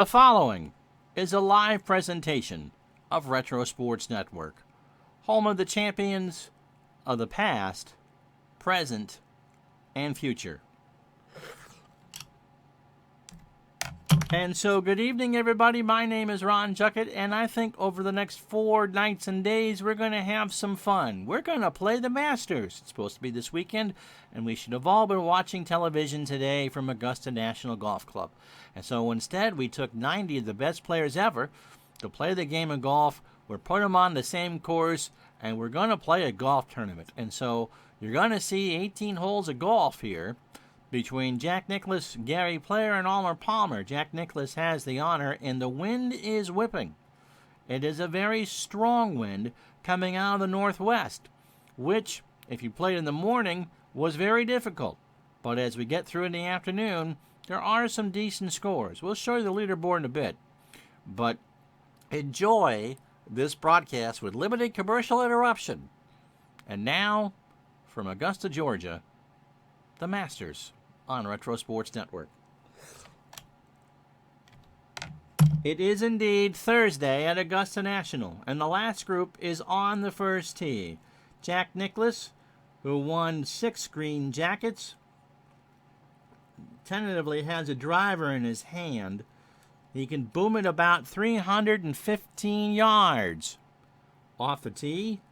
The following is a live presentation of Retro Sports Network, home of the champions of the past, present, and future. And so, good evening, everybody. My name is Ron Juckett, and I think over the next 4 nights and days, we're going to have some fun. We're going to play the Masters. It's supposed to be this weekend, and we should have all been watching television today from Augusta National Golf Club. And so instead, we took 90 of the best players ever to play the game of golf. We're putting them on the same course, and we're going to play a golf tournament. And so you're going to see 18 holes of golf here between Jack Nicklaus, Gary Player, and Arnold Palmer. Jack Nicklaus has the honor, and the wind is whipping. It is a very strong wind coming out of the northwest, which, if you played in the morning, was very difficult. But as we get through in the afternoon, there are some decent scores. We'll show you the leaderboard in a bit. But enjoy this broadcast with limited commercial interruption. And now, from Augusta, Georgia, the Masters on Retro Sports Network. It is indeed Thursday at Augusta National, and the last group is on the first tee. Jack Nicklaus, who won 6 green jackets, tentatively has a driver in his hand. He can boom it about 315 yards off the tee,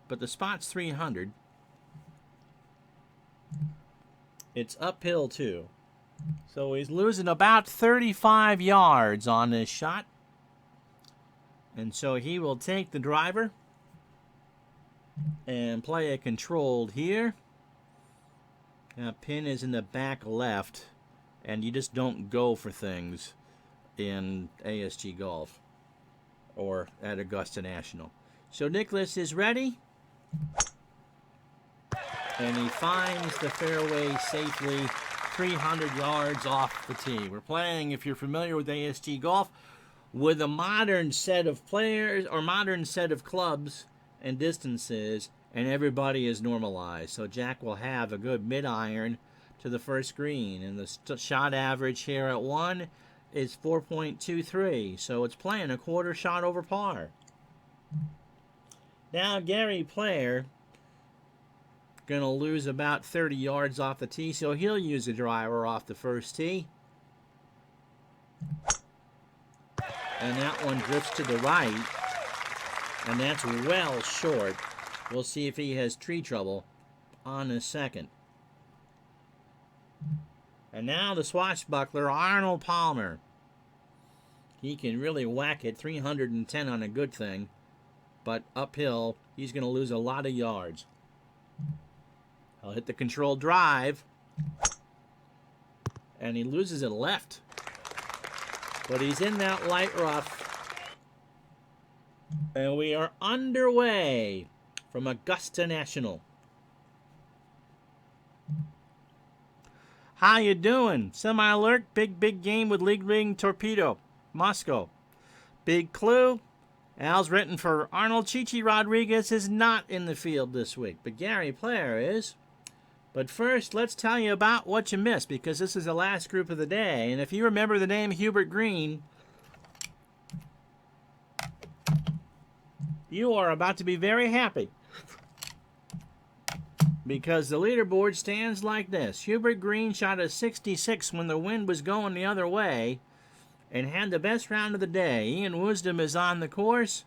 but the spot's 300. It's uphill, too. So he's losing about 35 yards on this shot. And so he will take the driver and play it controlled here. Now, pin is in the back left, and you just don't go for things in ASG golf or at Augusta National. So Nicklaus is ready. And he finds the fairway safely 300 yards off the tee. We're playing, if you're familiar with ASG golf, with a modern set of players or modern set of clubs and distances, and everybody is normalized. So Jack will have a good mid-iron to the first green, and the shot average here at 1 is 4.23, so it's playing a quarter shot over par. Now Gary Player going to lose about 30 yards off the tee, so he'll use a driver off the first tee. And that one drifts to the right, and that's well short. We'll see if he has tree trouble on the second. And now the swashbuckler, Arnold Palmer. He can really whack it, 310 on a good thing, but uphill, he's going to lose a lot of yards. He'll hit the controlled drive, and he loses it left. But he's in that light rough, and we are underway from Augusta National. How you doing? Semi-alert, big game with league-leading torpedo, Moscow. Big clue, Al's written for Arnold. Chichi Rodriguez is not in the field this week, but Gary Player is. But first, let's tell you about what you missed, because this is the last group of the day. And if you remember the name Hubert Green, you are about to be very happy, because the leaderboard stands like this. Hubert Green shot a 66 when the wind was going the other way and had the best round of the day. Ian Wisdom is on the course.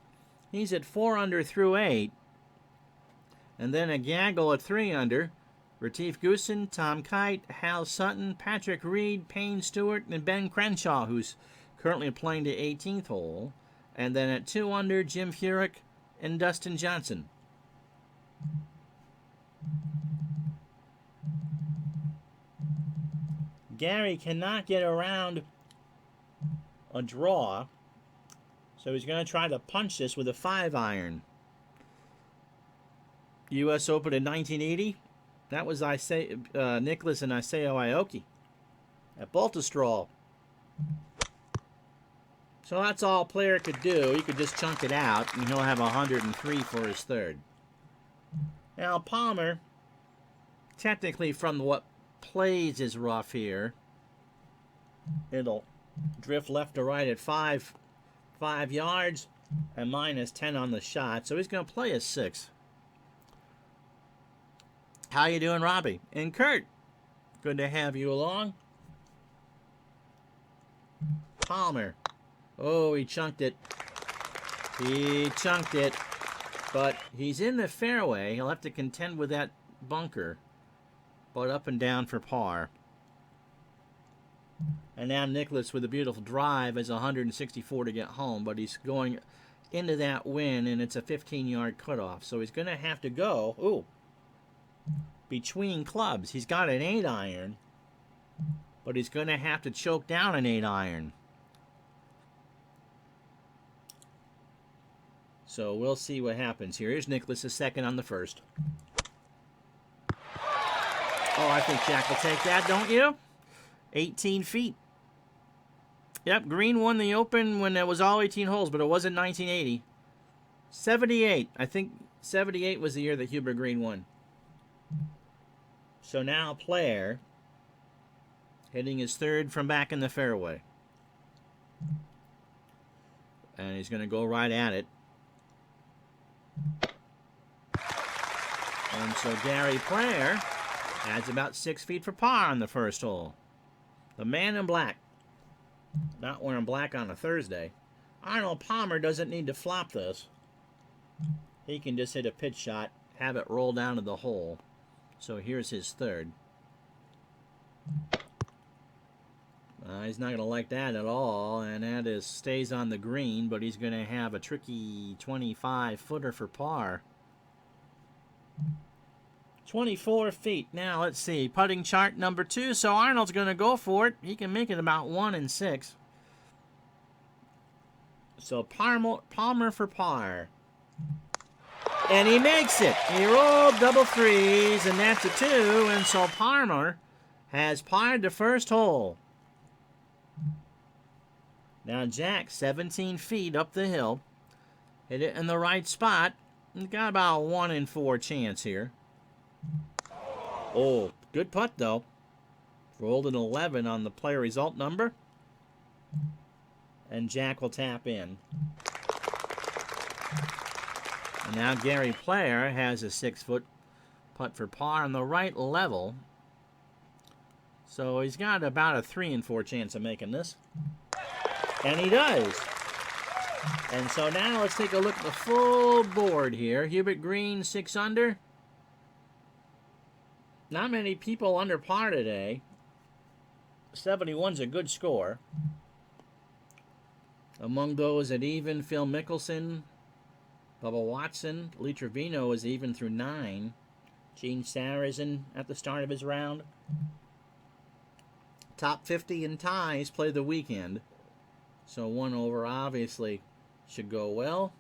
He's at 4 under through 8. And then a gaggle at 3 under. Retief Goosen, Tom Kite, Hal Sutton, Patrick Reed, Payne Stewart, and Ben Crenshaw, who's currently playing the 18th hole. And then at 2 under, Jim Furyk and Dustin Johnson. Gary cannot get around a draw, so he's going to try to punch this with a 5-iron. U.S. Open in 1980. That was Nicklaus and Isao Aoki at Baltusrol. So that's all Player could do. He could just chunk it out, and he'll have 103 for his third. Now, Palmer, technically from what plays is rough here, it'll drift left to right at 5 yards, and minus 10 on the shot. So he's going to play a 6. How you doing, Robbie? And Kurt, good to have you along. Palmer. Oh, he chunked it. He chunked it. But he's in the fairway. He'll have to contend with that bunker. But up and down for par. And now Nicklaus with a beautiful drive is 164 to get home. But he's going into that wind, and it's a 15-yard cutoff. So he's going to have to go, ooh, between clubs. He's got an 8-iron. But he's going to have to choke down an 8-iron. So we'll see what happens here. Here's Nicklaus, a second on the first. Oh, I think Jack will take that, don't you? 18 feet. Yep, Green won the Open when it was all 18 holes, but it wasn't 1980. 78. I think 78 was the year that Hubert Green won. So now Player hitting his third from back in the fairway. And he's going to go right at it. And so Gary Player adds about 6 feet for par on the first hole. The man in black. Not wearing black on a Thursday. Arnold Palmer doesn't need to flop this. He can just hit a pitch shot, have it roll down to the hole. So here's his third. He's not going to like that at all, and that stays on the green, but he's going to have a tricky 25-footer for par. 24 feet. Now, let's see. Putting chart number 2, so Arnold's going to go for it. He can make it about 1 and 6. So Palmer for par. And he makes it. He rolled double threes, and that's a 2, and so Palmer has parred the first hole. Now Jack, 17 feet up the hill. Hit it in the right spot. He's got about a 1 in 4 chance here. Oh, good putt, though. Rolled an 11 on the player result number. And Jack will tap in. And now Gary Player has a 6-foot putt for par on the right level. So he's got about a 3 in 4 chance of making this. And he does. And so now let's take a look at the full board here. Hubert Green, 6 under. Not many people under par today. 71's a good score. Among those at even, Phil Mickelson, Bubba Watson, Lee Trevino is even through 9. Gene Sarazen at the start of his round. Top 50 in ties play the weekend. So 1 over obviously should go well.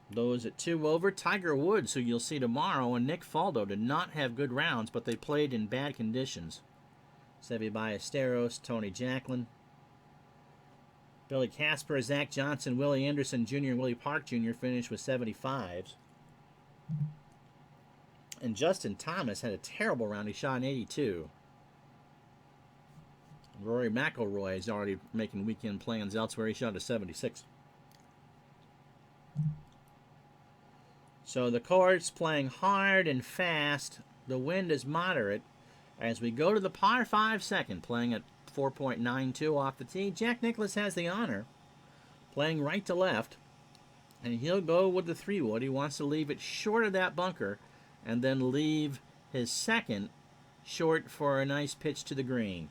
Those at 2 over, Tiger Woods, who you'll see tomorrow, and Nick Faldo did not have good rounds, but they played in bad conditions. Seve Ballesteros, Tony Jacklin, Billy Casper, Zach Johnson, Willie Anderson Jr., and Willie Park Jr. finished with 75s. And Justin Thomas had a terrible round. He shot an 82. Rory McIlroy is already making weekend plans elsewhere. He shot a 76. So the court's playing hard and fast. The wind is moderate. As we go to the par 5 second, playing at 4.92 off the tee, Jack Nicklaus has the honor, playing right to left, and he'll go with the 3-wood. He wants to leave it short of that bunker, and then leave his second short for a nice pitch to the green.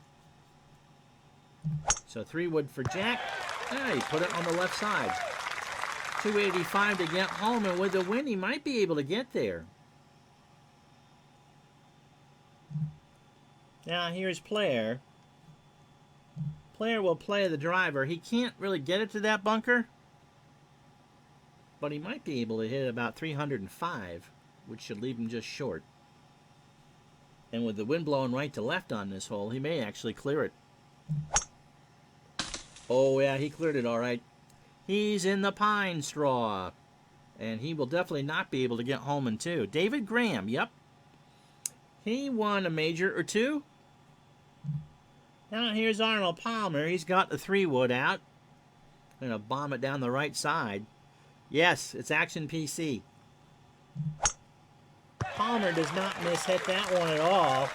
So 3-wood for Jack. He put it on the left side. 285 to get home, and with the wind, he might be able to get there. Now here's Player. Player will play the driver. He can't really get it to that bunker, but he might be able to hit about 305, which should leave him just short. And with the wind blowing right to left on this hole, he may actually clear it. Oh, yeah, he cleared it all right. He's in the pine straw, and he will definitely not be able to get home in 2. David Graham, yep. He won a major or 2. Now here's Arnold Palmer. He's got the 3-wood out. Gonna bomb it down the right side. Yes, it's Action PC. Palmer does not miss-hit that one at all.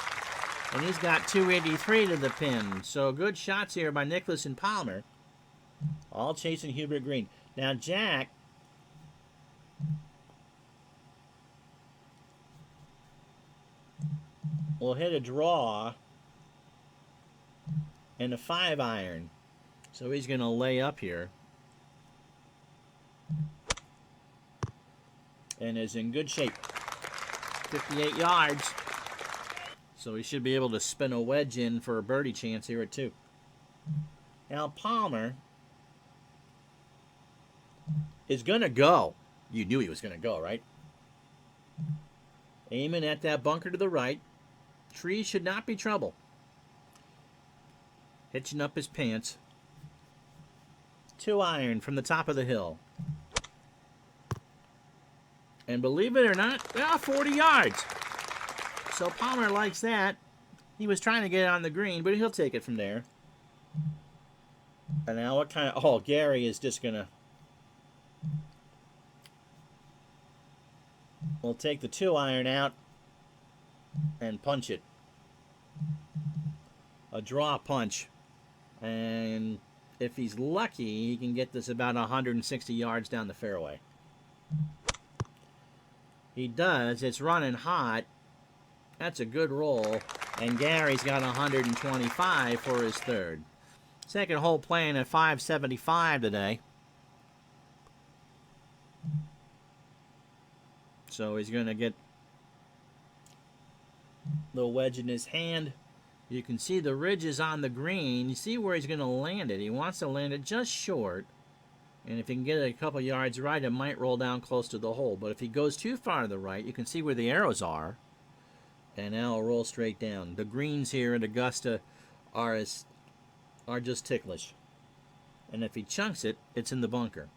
And he's got 283 to the pin. So good shots here by Nicklaus and Palmer. All chasing Hubert Green. Now Jack will hit a draw and a 5-iron. So he's going to lay up here. And is in good shape. 58 yards. So he should be able to spin a wedge in for a birdie chance here at 2. Now Palmer is going to go. You knew he was going to go, right? Aiming at that bunker to the right. Tree should not be trouble. Hitching up his pants. 2-iron from the top of the hill. And believe it or not, 40 yards. So Palmer likes that. He was trying to get it on the green, but he'll take it from there. And now what kind of... Oh, Gary is just going to... We'll take the 2-iron out and punch it. A draw punch. And if he's lucky, he can get this about 160 yards down the fairway. He does. It's running hot. That's a good roll. And Gary's got 125 for his third. Second hole playing at 575 today. So he's going to get the wedge in his hand. You can see the ridges on the green. You see where he's going to land it. He wants to land it just short. And if he can get it a couple yards right, it might roll down close to the hole. But if he goes too far to the right, you can see where the arrows are. And now it'll roll straight down. The greens here at Augusta are just ticklish. And if he chunks it, it's in the bunker.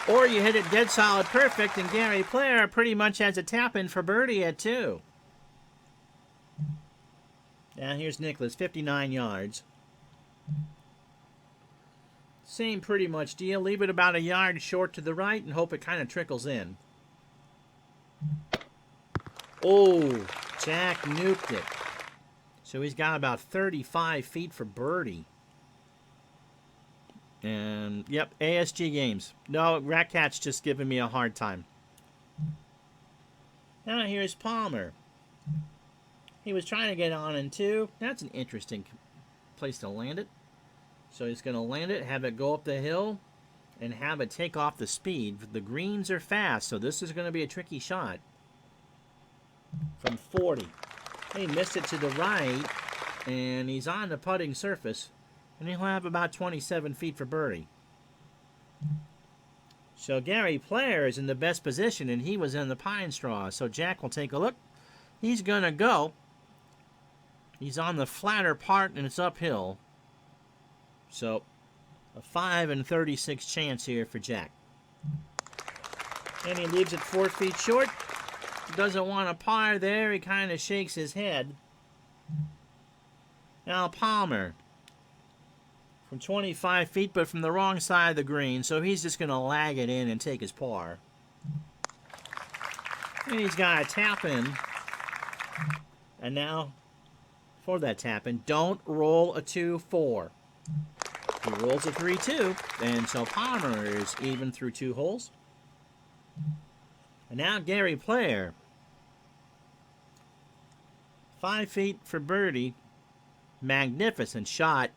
Or you hit it dead solid perfect, and Gary Player pretty much has a tap-in for birdie at 2. Now here's Nicklaus, 59 yards. Same pretty much deal. Leave it about a yard short to the right and hope it kind of trickles in. Oh, Jack nuked it. So he's got about 35 feet for birdie. And, yep, ASG games. No, Ratcat's just giving me a hard time. Now here's Palmer. He was trying to get on in 2. That's an interesting place to land it. So he's going to land it, have it go up the hill, and have it take off the speed. The greens are fast, so this is going to be a tricky shot. From 40. He missed it to the right, and he's on the putting surface. And he'll have about 27 feet for birdie. So Gary Player is in the best position, and he was in the pine straw. So Jack will take a look. He's going to go. He's on the flatter part, and it's uphill. So a 5 and 36 chance here for Jack. And he leaves it 4 feet short. Doesn't want a par there. He kind of shakes his head. Now Palmer. From 25 feet, but from the wrong side of the green, so he's just going to lag it in and take his par. And he's got a tap-in. And now, for that tap-in, don't roll a 2-4. He rolls a 3-2, and so Palmer is even through 2 holes. And now Gary Player. 5 feet for birdie. Magnificent shot.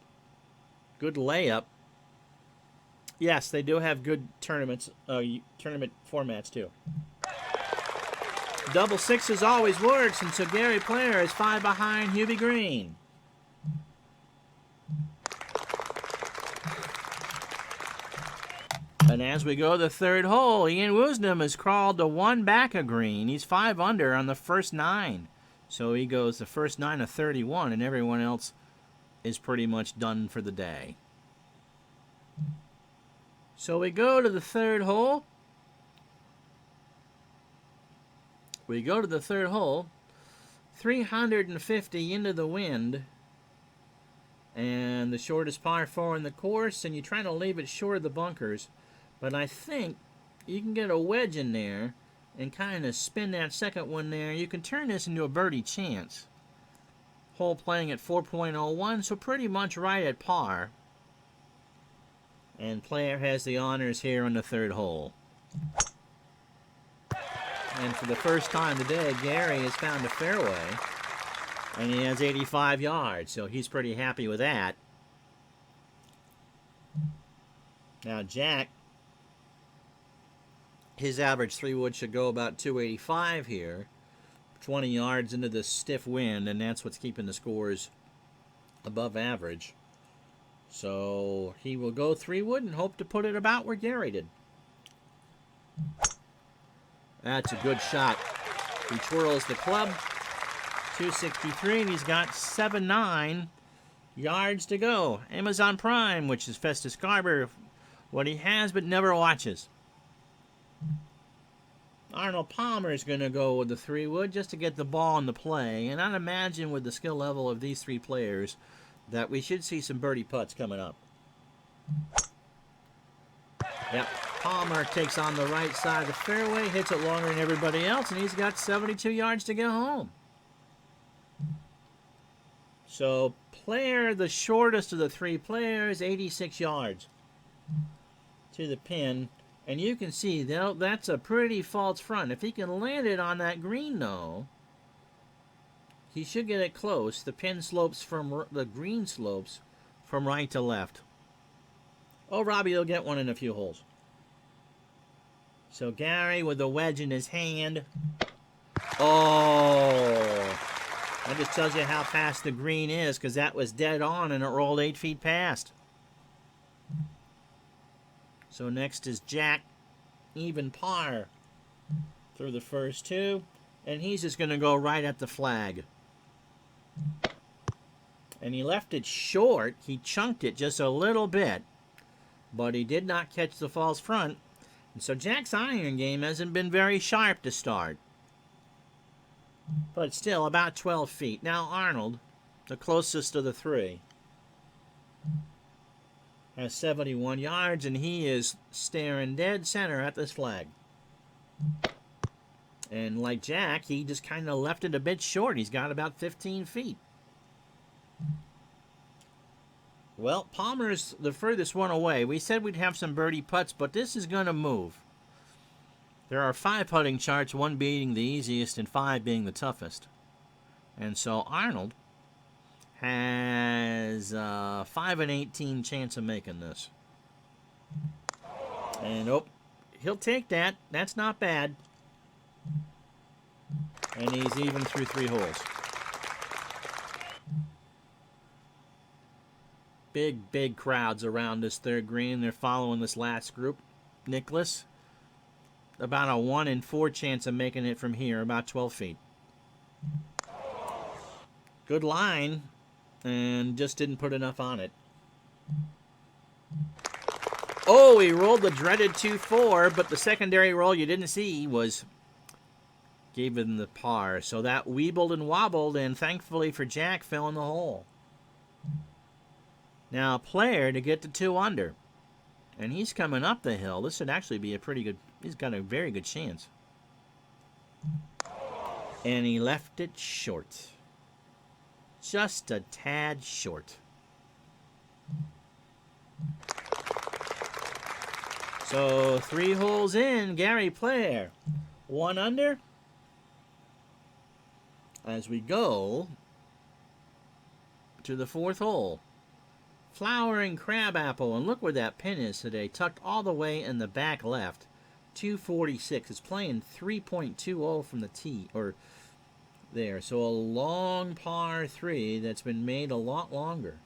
Good layup. Yes, they do have good tournament formats too. Double sixes always works, and so Gary Player is 5 behind Hubie Green. And as we go to the third hole, Ian Woosnam has crawled to 1 back of Green. He's 5 under on the first 9. So he goes the first 9 of 31, and everyone else is pretty much done for the day. So we go to the third hole. 350 into the wind. And the shortest par 4 in the course, and you're trying to leave it short of the bunkers. But I think you can get a wedge in there and kind of spin that second one there. You can turn this into a birdie chance. Hole playing at 4.01, so pretty much right at par. And player has the honors here on the third hole. And for the first time today, Gary has found a fairway. And he has 85 yards, so he's pretty happy with that. Now Jack, his average 3-wood should go about 285 here. 20 yards into the stiff wind, and that's what's keeping the scores above average. So he will go 3-wood and hope to put it about where Gary did. That's a good shot. He twirls the club. 263, and he's got 7-9 yards to go. Amazon Prime, which is Festus Garber, what he has but never watches. Arnold Palmer is going to go with the 3-wood just to get the ball in the play, and I'd imagine with the skill level of these three players that we should see some birdie putts coming up. Yep, Palmer takes on the right side of the fairway, hits it longer than everybody else, and he's got 72 yards to get home. So, player, the shortest of the three players, 86 yards to the pin. And you can see that's a pretty false front. If he can land it on that green, though, he should get it close. The pin slopes from the green slopes from right to left. Oh, Robbie will get one in a few holes. So Gary with the wedge in his hand. Oh, that just tells you how fast the green is, because that was dead on and it rolled 8 feet past. So next is Jack, even par through the first two, and he's just going to go right at the flag. And he left it short. He chunked it just a little bit, but he did not catch the false front. And so Jack's iron game hasn't been very sharp to start, but still about 12 feet. Now Arnold, the closest of the three, has 71 yards, and he is staring dead center at this flag. And like Jack, he just kind of left it a bit short. He's got about 15 feet. Well, Palmer's the furthest one away. We said we'd have some birdie putts, but this is going to move. There are 5 putting charts, 1 being the easiest and 5 being the toughest. And so Arnold has 5 and 18 chance of making this. And oh, he'll take that. That's not bad. And he's even through 3 holes. Big crowds around this third green. They're following this last group. Nicklaus, about a 1 in 4 chance of making it from here, about 12 feet. Good line, and just didn't put enough on it. Oh, he rolled the dreaded 2-4, but the secondary roll you didn't see gave him the par. So that weebled and wobbled, and thankfully for Jack, fell in the hole. Now, player to get to 2 under. And he's coming up the hill. This would actually be a pretty good, he's got a very good chance. And he left it short. Just a tad short. So 3 holes in, Gary Player, 1 under. As we go to the 4th hole. Flowering crabapple, and look where that pin is today, tucked all the way in the back left. 246. It's playing 3.20 from the tee, or there. So a long par 3 that's been made a lot longer.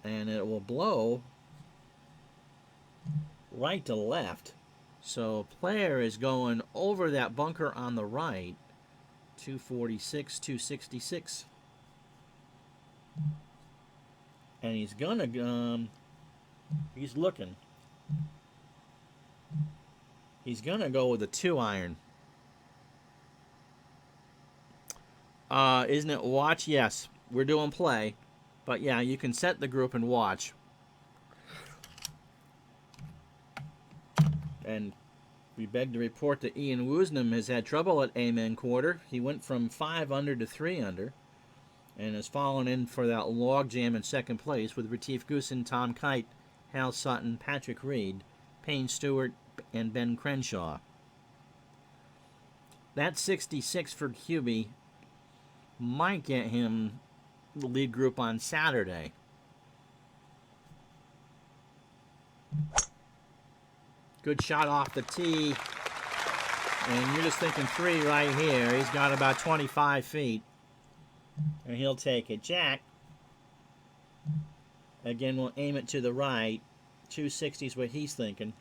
And it will blow right to left. So player is going over that bunker on the right. 246, 266. And he's gonna, he's looking. He's gonna go with a 2-iron. Isn't it watch? Yes, we're doing play. But yeah, you can set the group and watch. And we beg to report that Ian Woosnam has had trouble at Amen Quarter. He went from 5 under to 3 under and has fallen in for that logjam in second place with Retief Goosen, Tom Kite, Hal Sutton, Patrick Reed, Payne Stewart, and Ben Crenshaw. That 66 for Hubie might get him the lead group on Saturday. Good shot off the tee. And you're just thinking 3 right here. He's got about 25 feet. And he'll take it. Jack, again, will aim it to the right. 260 is what he's thinking.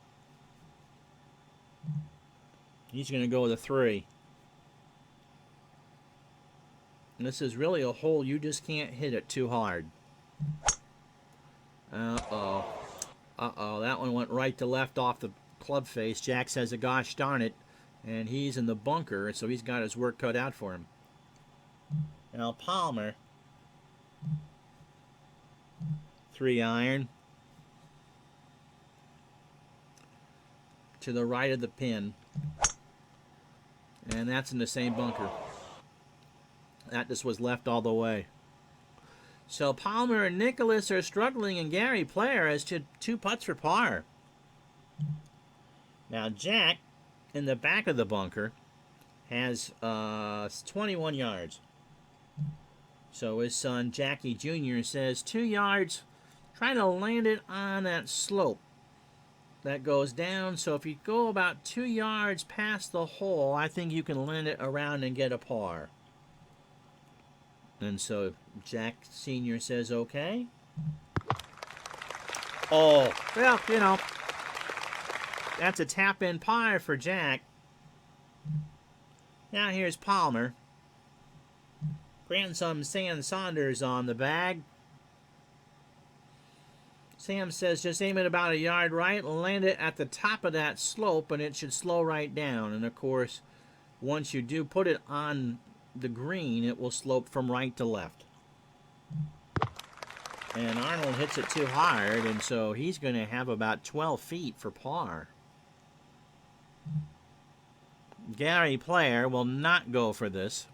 He's going to go with a 3. And this is really a hole you just can't hit it too hard. Uh-oh. Uh-oh, that one went right to left off the club face. Jack says, gosh darn it. And he's in the bunker, so he's got his work cut out for him. Now Palmer. 3 iron. To the right of the pin. And that's in the same bunker. That just was left all the way. So Palmer and Nicklaus are struggling, and Gary Player has 2 putts for par. Now Jack, in the back of the bunker, has 21 yards. So his son, Jackie Jr., says 2 yards, try to land it on that slope that goes down. So if you go about 2 yards past the hole, I think you can land it around and get a par. And so Jack Sr. says, okay. Oh, well, you know, that's a tap-in par for Jack. Now here's Palmer. Grandson Sam Saunders on the bag. Sam says just aim it about a yard right, land it at the top of that slope, and it should slow right down. And of course, once you do put it on the green, it will slope from right to left. And Arnold hits it too hard, and so he's going to have about 12 feet for par. Gary Player will not go for this.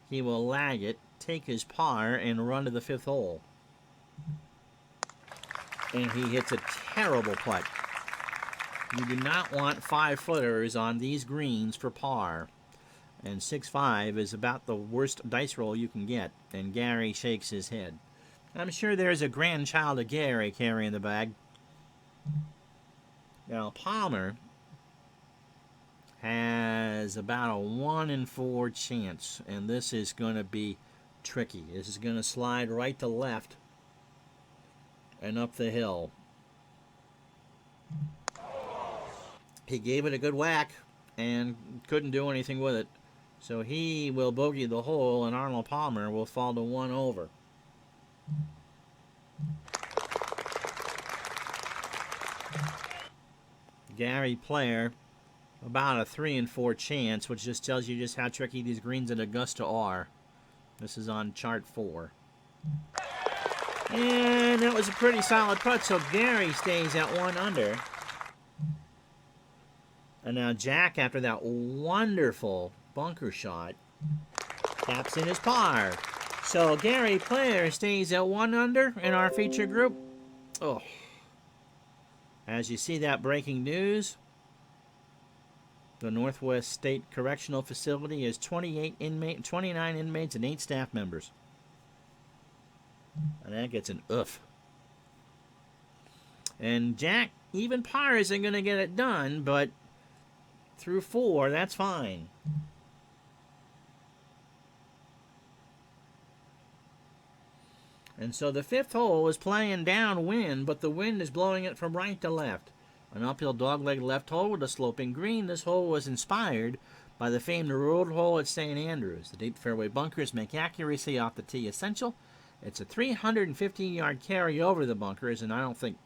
He will lag it, take his par, and run to the 5th hole. And he hits a terrible putt. You do not want 5-footers on these greens for par. And 6-5 is about the worst dice roll you can get. And Gary shakes his head. I'm sure there's a grandchild of Gary carrying the bag. Now, Palmer has about a 1 in 4 chance. And this is going to be tricky. This is going to slide right to left and up the hill. He gave it a good whack and couldn't do anything with it. So he will bogey the hole, and Arnold Palmer will fall to 1 over. Gary Player, about a 3 in 4 chance, which just tells you just how tricky these greens at Augusta are. This is on chart 4. And that was a pretty solid putt, so Gary stays at 1 under. And now Jack, after that wonderful bunker shot, taps in his par. So Gary Player stays at 1 under in our feature group. Oh. As you see that breaking news, the Northwest State Correctional Facility has 29 inmates and 8 staff members. And that gets an oof. And Jack, even par isn't going to get it done, but through 4, that's fine. And so the 5th hole is playing downwind, but the wind is blowing it from right to left. An uphill dogleg left hole with a sloping green. This hole was inspired by the famed road hole at St. Andrews. The deep fairway bunkers make accuracy off the tee essential. It's a 315-yard carry over the bunkers, and I don't think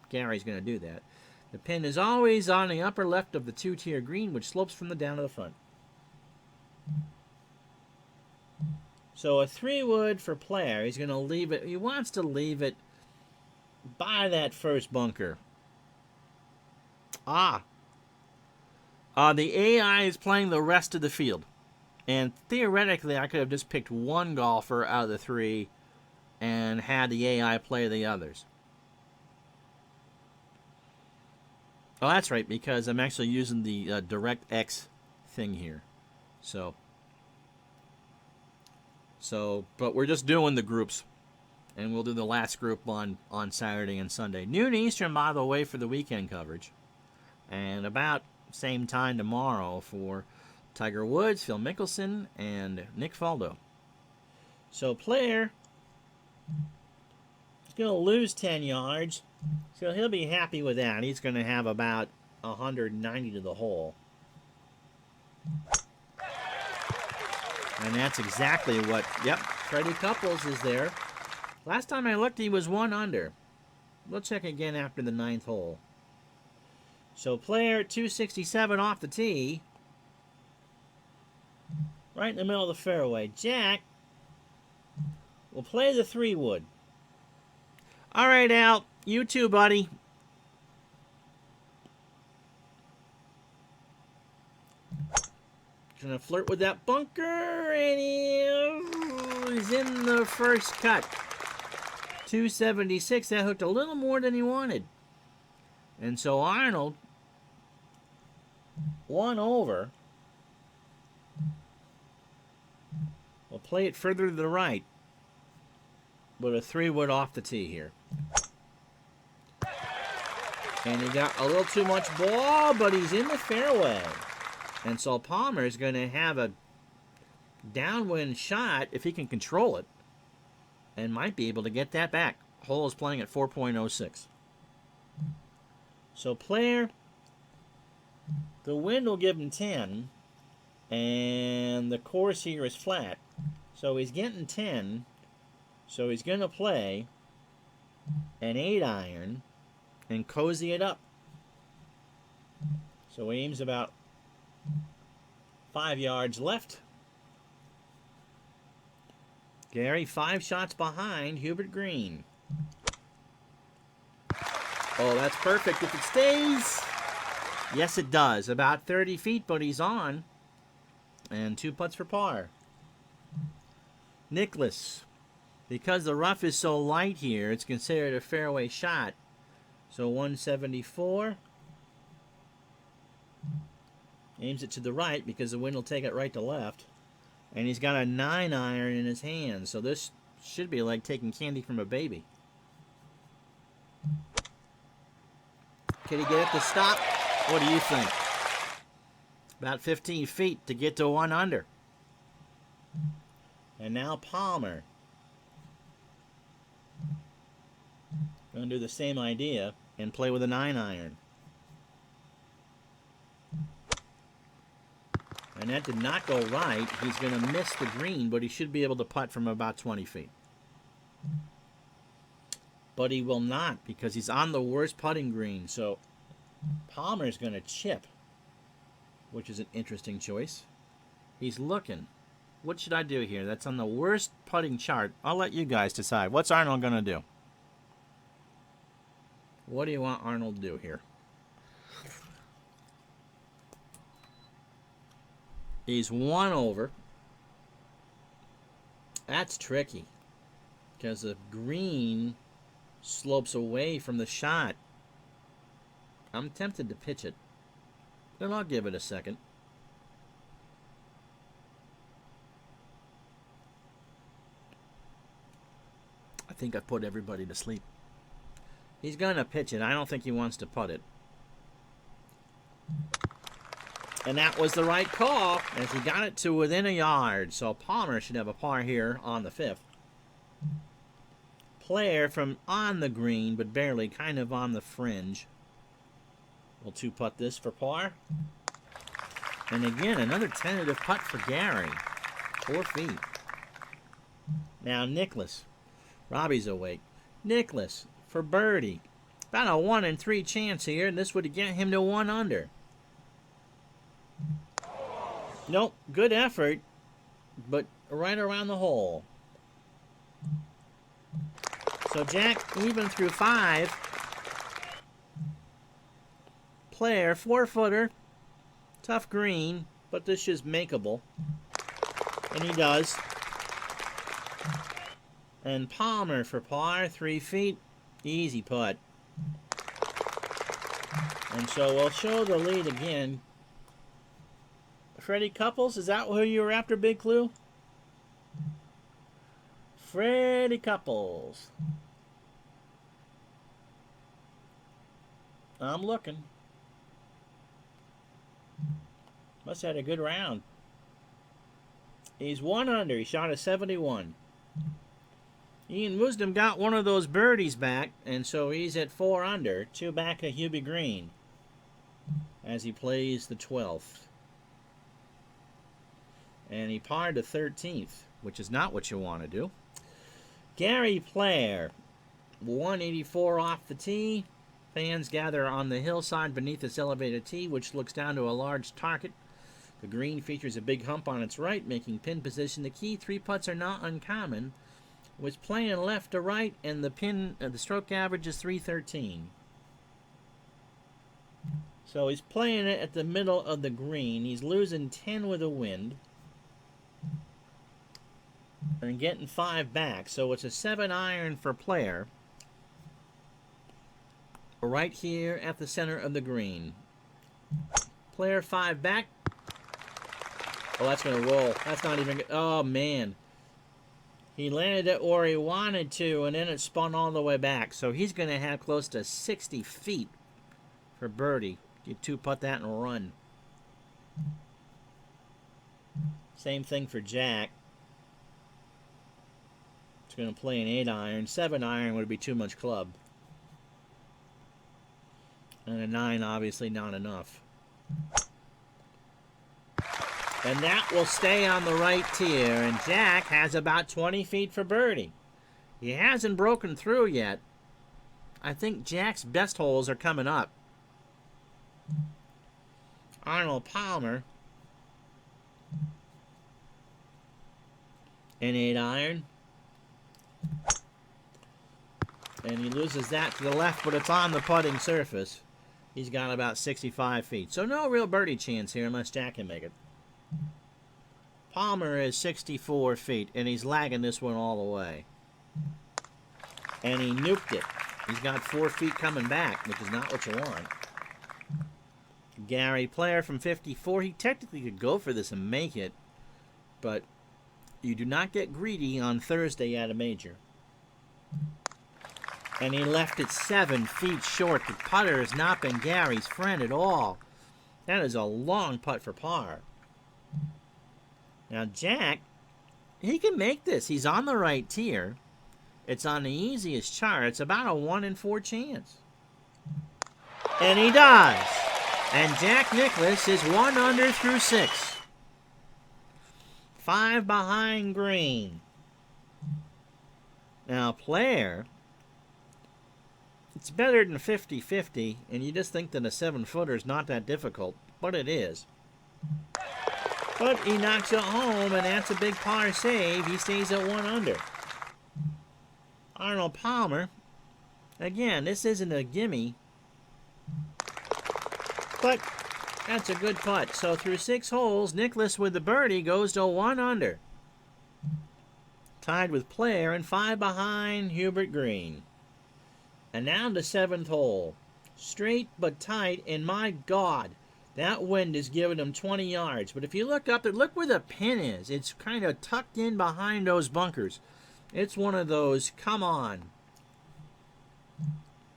Gary's going to do that. The pin is always on the upper left of the 2-tier green, which slopes from the down to the front. So a 3-wood for player. He's going to leave it. He wants to leave it by that first bunker. The AI is playing the rest of the field. And theoretically, I could have just picked one golfer out of the 3 and had the AI play the others. Oh, that's right, because I'm actually using the DirectX thing here. But we're just doing the groups. And we'll do the last group on Saturday and Sunday. Noon Eastern, by the way, for the weekend coverage. And about same time tomorrow for Tiger Woods, Phil Mickelson, and Nick Faldo. So player is going to lose 10 yards. So he'll be happy with that. He's going to have about 190 to the hole. And that's exactly what, yep, Freddie Couples is there. Last time I looked, he was 1 under. We'll check again after the 9th hole. So player 267 off the tee. Right in the middle of the fairway. Jack will play the 3-wood. All right, Al. You too, buddy. Gonna flirt with that bunker, and he's in the first cut. 276. That hooked a little more than he wanted. And so Arnold, 1 over, will play it further to the right with a 3-wood off the tee here. And he got a little too much ball, but he's in the fairway. And so Palmer is going to have a downwind shot if he can control it, and might be able to get that back. Hole is playing at 4.06. So player, the wind will give him 10, and the course here is flat. So he's getting 10, so he's going to play an 8-iron and cozy it up. So he aims about 5 yards left. Gary, 5 shots behind Hubert Green. Oh, that's perfect if it stays. Yes, it does. About 30 feet, but he's on. And 2 putts for par. Nicklaus. Because the rough is so light here, it's considered a fairway shot. So 174. Aims it to the right because the wind will take it right to left. And he's got a 9-iron in his hand. So this should be like taking candy from a baby. Can he get it to stop? What do you think? About 15 feet to get to 1 under. And now Palmer. Going to do the same idea and play with a 9-iron. And that did not go right. He's going to miss the green, but he should be able to putt from about 20 feet. But he will not because he's on the worst putting green. So Palmer's going to chip, which is an interesting choice. He's looking. What should I do here? That's on the worst putting chart. I'll let you guys decide. What's Arnold going to do? What do you want Arnold to do here? He's 1 over. That's tricky because the green slopes away from the shot. I'm tempted to pitch it, but I'll give it a second. I think I've put everybody to sleep. He's going to pitch it. I don't think he wants to putt it. And that was the right call as he got it to within a yard. So Palmer should have a par here on the 5th. Player from on the green, but barely, kind of on the fringe. We'll 2-putt this for par. And again, another tentative putt for Gary. 4 feet. Now Nicklaus. Robbie's awake. Nicklaus for birdie. About a 1 in 3 chance here, and this would get him to 1 under. Nope, good effort. but right around the hole. So Jack even through 5. Player, 4-footer. Tough green, but this is makeable. And he does. And Palmer for par, 3 feet. Easy putt. And so we'll show the lead again. Freddie Couples, is that who you were after, Big Clue? Freddie Couples. I'm looking. Must have had a good round. He's 1 under. He shot a 71. Ian Wisdom got one of those birdies back, and so he's at 4 under, 2 back of Hubie Green as he plays the 12th. And he parred the 13th, which is not what you want to do. Gary Player, 184 off the tee. Fans gather on the hillside beneath this elevated tee, which looks down to a large target. The green features a big hump on its right, making pin position the key. 3 putts are not uncommon. Was playing left to right, and the stroke average is 313. So he's playing it at the middle of the green. He's losing 10 with the wind. And getting 5 back. So it's a 7-iron for Player. Right here at the center of the green. Player 5 back. Oh, that's going to roll. That's not even good. Oh, man. He landed it where he wanted to, and then it spun all the way back. So he's going to have close to 60 feet for birdie. You 2-putt that and run. Same thing for Jack. It's going to play an 8-iron. 7-iron would be too much club. And a 9, obviously, not enough. And that will stay on the right tier. And Jack has about 20 feet for birdie. He hasn't broken through yet. I think Jack's best holes are coming up. Arnold Palmer. An 8-iron. And he loses that to the left, but it's on the putting surface. He's got about 65 feet. So no real birdie chance here unless Jack can make it. Palmer is 64 feet, and he's lagging this one all the way. And he nuked it. He's got 4 feet coming back, which is not what you want. Gary Player from 54. He technically could go for this and make it, but you do not get greedy on Thursday at a major. And he left it 7 feet short. The putter has not been Gary's friend at all. That is a long putt for par. Now Jack, he can make this. He's on the right tier. It's on the easiest chart. It's about a 1 in 4 chance. And he does. And Jack Nicklaus is 1 under through 6. 5 behind green. Now Player, it's better than 50-50, and you just think that a 7-footer is not that difficult, but it is. But he knocks it home, and that's a big par save. He stays at 1 under. Arnold Palmer, again, this isn't a gimme, but that's a good putt. So through 6 holes, Nicklaus with the birdie goes to 1 under. Tied with Player and 5 behind Hubert Green. And now the 7th hole. Straight but tight, and my God, that wind is giving him 20 yards. But if you look up there, look where the pin is. It's kind of tucked in behind those bunkers. It's one of those, come on.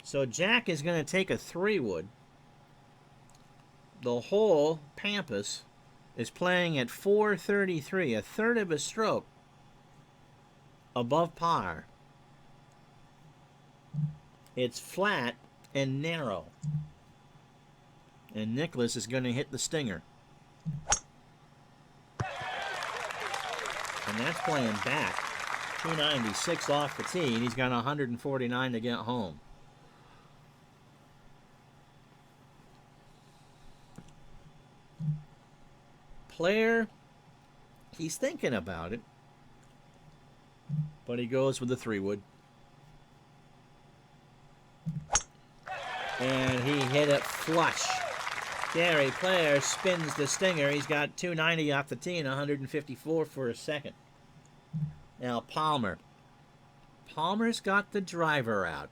So Jack is going to take a 3-wood. The hole, Pampas, is playing at 433, a third of a stroke above par. It's flat and narrow. And Nicklaus is going to hit the stinger. And that's playing back. 296 off the tee, and he's got 149 to get home. Player He's thinking about it, but he goes with the 3-wood. And he hit it flush. Gary Player spins the stinger. He's got 290 off the tee and 154 for a second. Now Palmer. Palmer's got the driver out.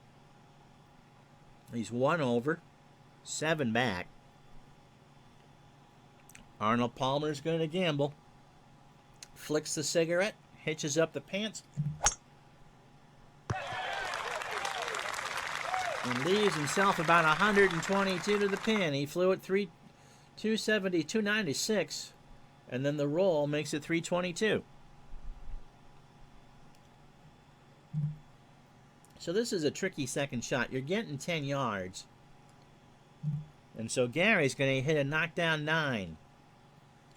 He's 1 over, 7 back. Arnold Palmer's going to gamble. Flicks the cigarette, hitches up the pants, and leaves himself about 122 to the pin. He flew at 270, 296, and then the roll makes it 322. So this is a tricky second shot. You're getting 10 yards. And so Gary's going to hit a knockdown 9.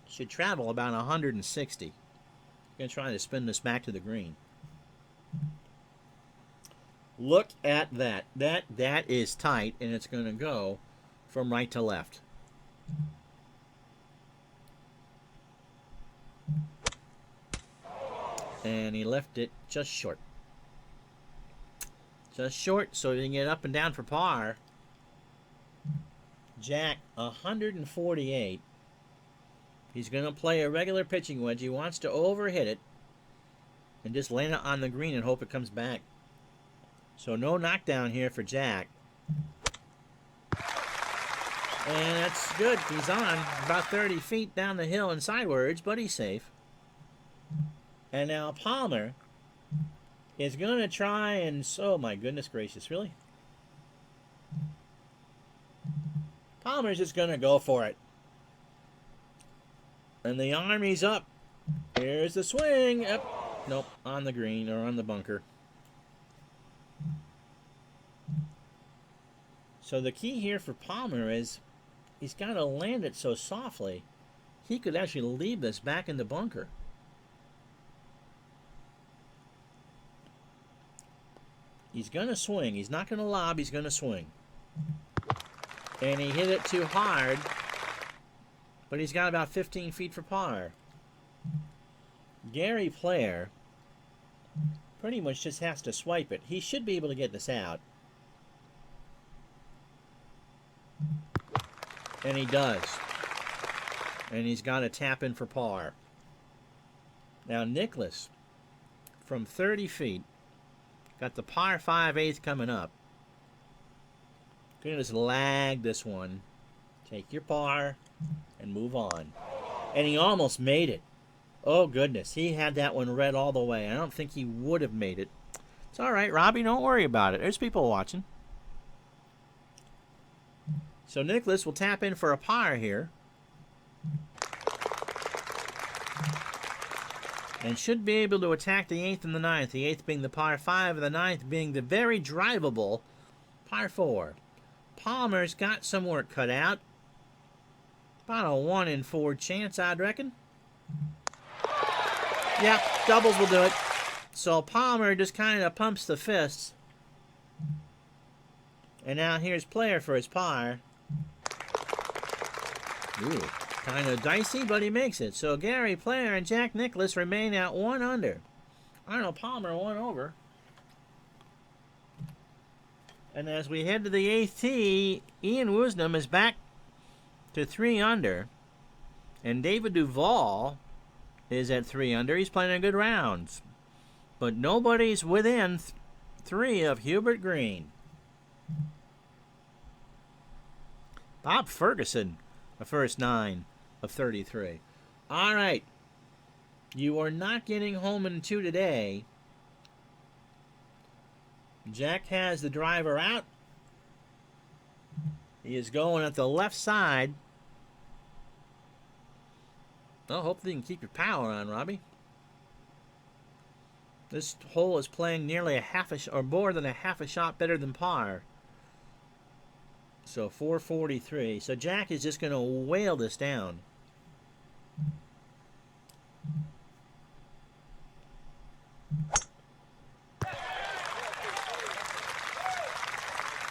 Should travel about 160. Going to try to spin this back to the green. Look at that. That is tight, and it's going to go from right to left. And he left it just short. Just short, so he can get up and down for par. Jack, 148. He's going to play a regular pitching wedge. He wants to overhit it and just land it on the green and hope it comes back. So no knockdown here for Jack. And that's good. He's on about 30 feet down the hill and sidewards, but he's safe. And now Palmer is going to try and... Oh, my goodness gracious, really? Palmer's just going to go for it. And the Army's up. Here's the swing. Up. Nope, on the green or on the bunker. So the key here for Palmer is he's got to land it so softly he could actually leave this back in the bunker. He's going to swing. He's not going to lob. He's going to swing. And he hit it too hard. But he's got about 15 feet for par. Gary Player pretty much just has to swipe it. He should be able to get this out. And he does. And he's got to tap in for par. Now Nicklaus, from 30 feet, got the par 5/8 coming up. Gonna just lag this one. Take your par and move on. And he almost made it. Oh, goodness. He had that one red all the way. I don't think he would have made it. It's all right, Robbie. Don't worry about it. There's people watching. So Nicklaus will tap in for a par here. And should be able to attack the 8th and the 9th. The 8th being the par 5 and the 9th being the very drivable par 4. Palmer's got some work cut out. About a 1 in 4 chance, I'd reckon. Yeah, doubles will do it. So Palmer just kind of pumps the fists. And now here's Player for his par. Ooh, kind of dicey, but he makes it. So Gary Player and Jack Nicklaus remain at 1 under. Arnold Palmer 1 over. And as we head to the 8th tee, Ian Woosnam is back to 3 under. And David Duval is at 3 under. He's playing a good rounds. But nobody's within 3 of Hubert Green. Bob Ferguson, the first 9 of 33. All right. You are not getting home in 2 today. Jack has the driver out. He is going at the left side. Well, hopefully you can keep your power on, Robbie. This hole is playing nearly or more than a half a shot better than par. So 443. So Jack is just going to whale this down.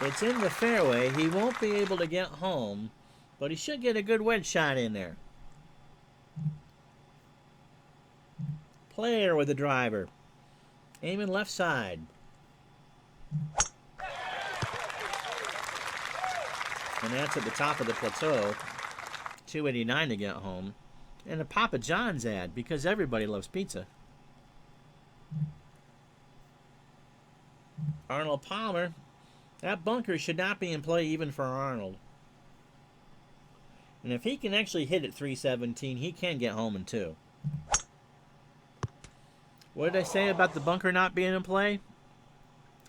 It's in the fairway. He won't be able to get home, but he should get a good wedge shot in there. Player with the driver. Aiming left side. And that's at the top of the plateau. 289 to get home. And a Papa John's ad, because everybody loves pizza. Arnold Palmer. That bunker should not be in play even for Arnold. And if he can actually hit at 317, he can get home in 2. What did I say about the bunker not being in play?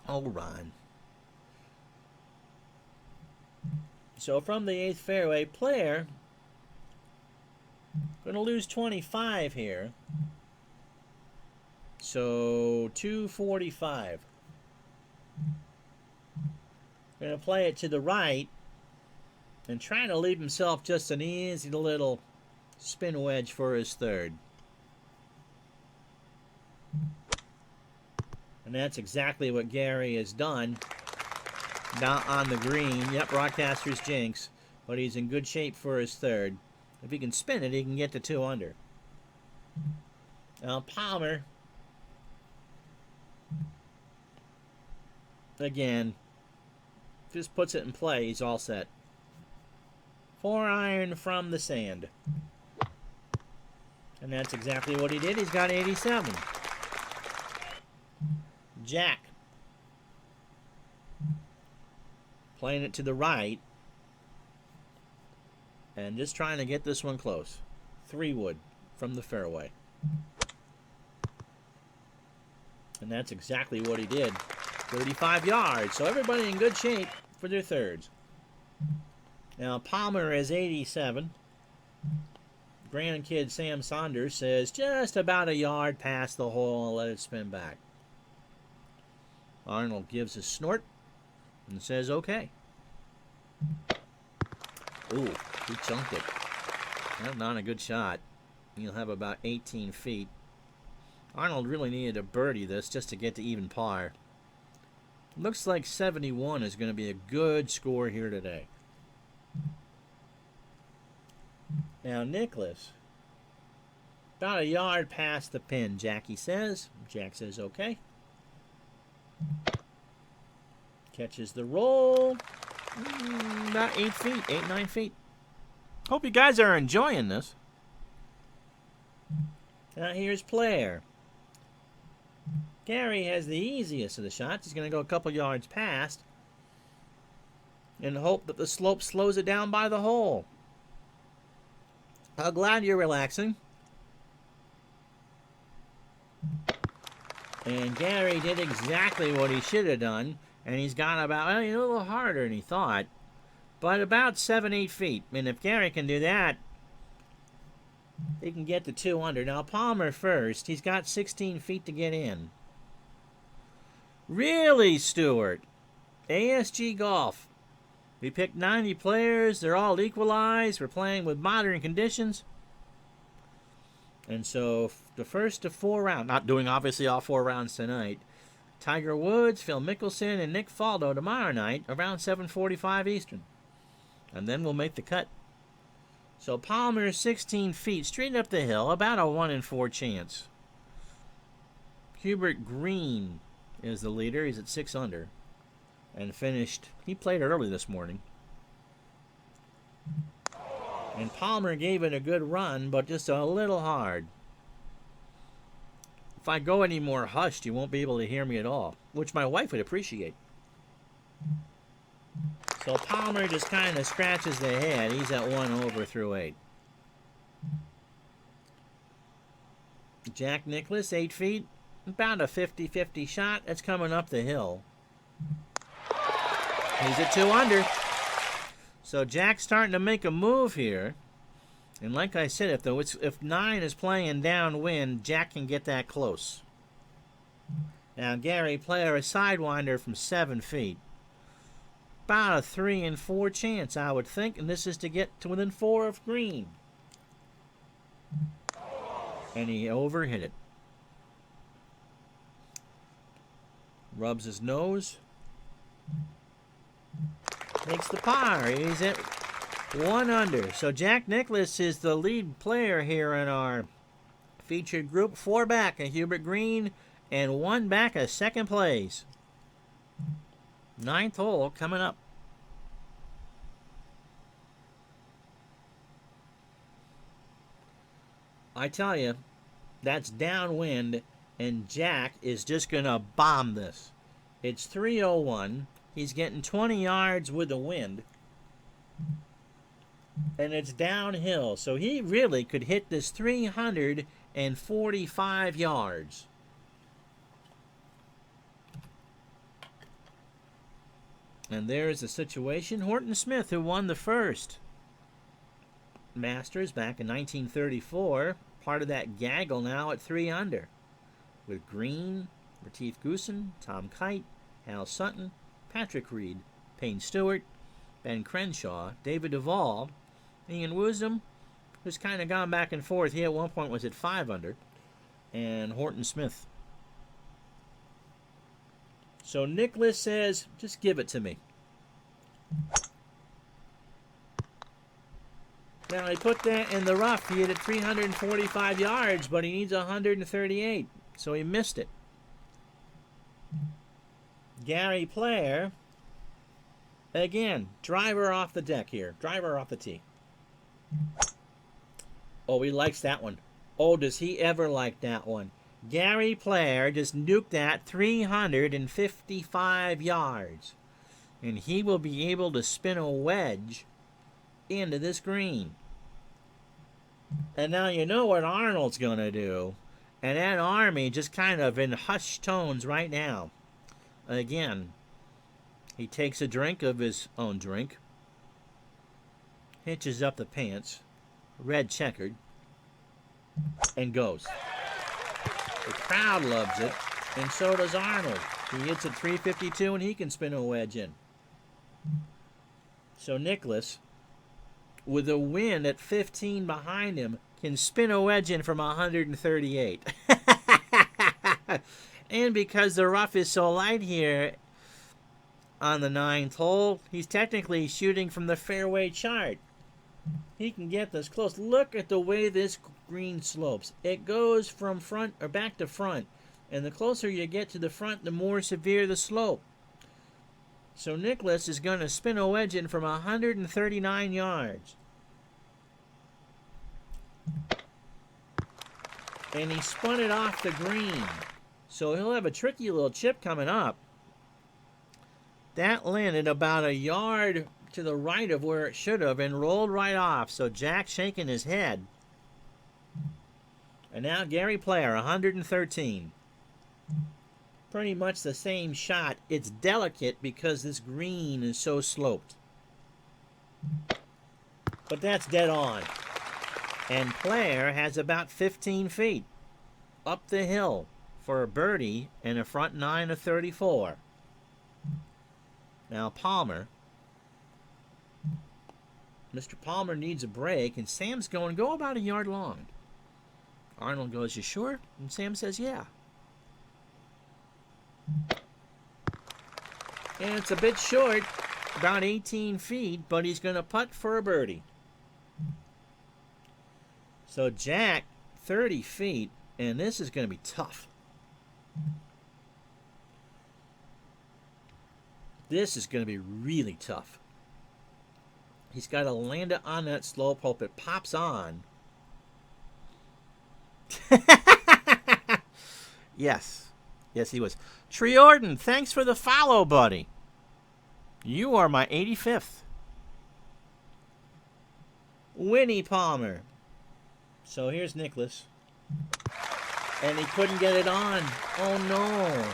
Oh, Ron. So from the 8th fairway, player going to lose 25 here. So 245. Going to play it to the right and trying to leave himself just an easy little spin wedge for his 3rd. And that's exactly what Gary has done. Not on the green. Yep, broadcaster's jinx. But he's in good shape for his 3rd. If he can spin it, he can get to 2 under. Now Palmer, again, just puts it in play. He's all set. 4 iron from the sand. And that's exactly what he did. He's got 87. Jack. Playing it to the right. And just trying to get this one close. 3 wood from the fairway. And that's exactly what he did. 35 yards. So everybody in good shape for their 3rds. Now Palmer is 87. Grandkid Sam Saunders says just about a yard past the hole and let it spin back. Arnold gives a snort and says okay. Ooh, he chunked it. That's not a good shot. He'll have about 18 feet. Arnold really needed to birdie this just to get to even par. Looks like 71 is going to be a good score here today. Now Nicklaus, about a yard past the pin, Jackie says. Jack says okay. Catches the roll. About 8 feet, 8, 9 feet. Hope you guys are enjoying this. Now here's player. Gary has the easiest of the shots. He's going to go a couple yards past and hope that the slope slows it down by the hole. I'm glad you're relaxing. And Gary did exactly what he should have done. And he's got about, well, a little harder than he thought. But about 7, 8 feet. And if Gary can do that, he can get to 2 under. Now Palmer first. He's got 16 feet to get in. Really, Stewart? ASG Golf. We picked 90 players. They're all equalized. We're playing with modern conditions. And so the first of 4 rounds, not doing obviously all 4 rounds tonight, Tiger Woods, Phil Mickelson, and Nick Faldo tomorrow night around 7:45 Eastern. And then we'll make the cut. So Palmer 16 feet straight up the hill, about a 1 in 4 chance. Hubert Green is the leader. He's at 6 under. And finished, he played early this morning. And Palmer gave it a good run, but just a little hard. If I go any more hushed, you won't be able to hear me at all, which my wife would appreciate. So Palmer just kind of scratches the head. He's at 1 over through 8. Jack Nicklaus, 8 feet. About a 50-50 shot. That's coming up the hill. He's at 2 under. So Jack's starting to make a move here. And like I said, if 9 is playing downwind, Jack can get that close. Now Gary, player a sidewinder from 7 feet. About a 3 in 4 chance, I would think. And this is to get to within 4 of green. And he overhit it. Rubs his nose. Makes the par. He's at 1 under. So Jack Nicklaus is the lead player here in our featured group 4 back at Hubert Green and 1 back at second place. 9th hole coming up. I tell you, that's downwind, and Jack is just going to bomb this. It's 301. He's getting 20 yards with the wind. And it's downhill, so he really could hit this 345 yards. And there's the situation. Horton Smith, who won the first Masters back in 1934, part of that gaggle now at 3 under, with Green, Retief Goosen, Tom Kite, Hal Sutton, Patrick Reed, Payne Stewart, Ben Crenshaw, David Duval, Ian Wisdom, who's kind of gone back and forth. He at one point was at 5 under, and Horton Smith. So Nicklaus says, just give it to me. Now, he put that in the rough. He hit it 345 yards, but he needs 138, so he missed it. Gary Player, again, driver off the deck here. Driver off the tee. Oh, he likes that one. Oh, does he ever like that one. Gary Player just nuked that 355 yards. And he will be able to spin a wedge into this green. And now you know what Arnold's going to do. And that army just kind of in hushed tones right now. Again, he takes a drink of his own drink. Hitches up the pants. Red checkered. And goes. The crowd loves it. And so does Arnold. He hits at 352 and he can spin a wedge in. So Nicklaus, with the wind at 15 behind him, can spin a wedge in from 138. And because the rough is so light here on the 9th hole, he's technically shooting from the fairway chart. He can get this close. Look at the way this green slopes. It goes from front or back to front. And the closer you get to the front, the more severe the slope. So Nicklaus is going to spin a wedge in from 139 yards. And he spun it off the green. So he'll have a tricky little chip coming up. That landed about a yard to the right of where it should have and rolled right off. So Jack's shaking his head. And now Gary Player, 113. Pretty much the same shot. It's delicate because this green is so sloped. But that's dead on. And Player has about 15 feet up the hill for a birdie and a front 9 of 34. Now Palmer. Mr. Palmer needs a break, and Sam's going, go about a yard long. Arnold goes, you sure? And Sam says, yeah. And it's a bit short, about 18 feet, but he's going to putt for a birdie. So Jack, 30 feet, and this is going to be tough. This is going to be really tough. He's got to land it on that slope, hope it pops on. Yes. Yes, he was. Triorden, thanks for the follow, buddy. You are my 85th. Winnie Palmer. So here's Nicklaus. And he couldn't get it on. Oh, no.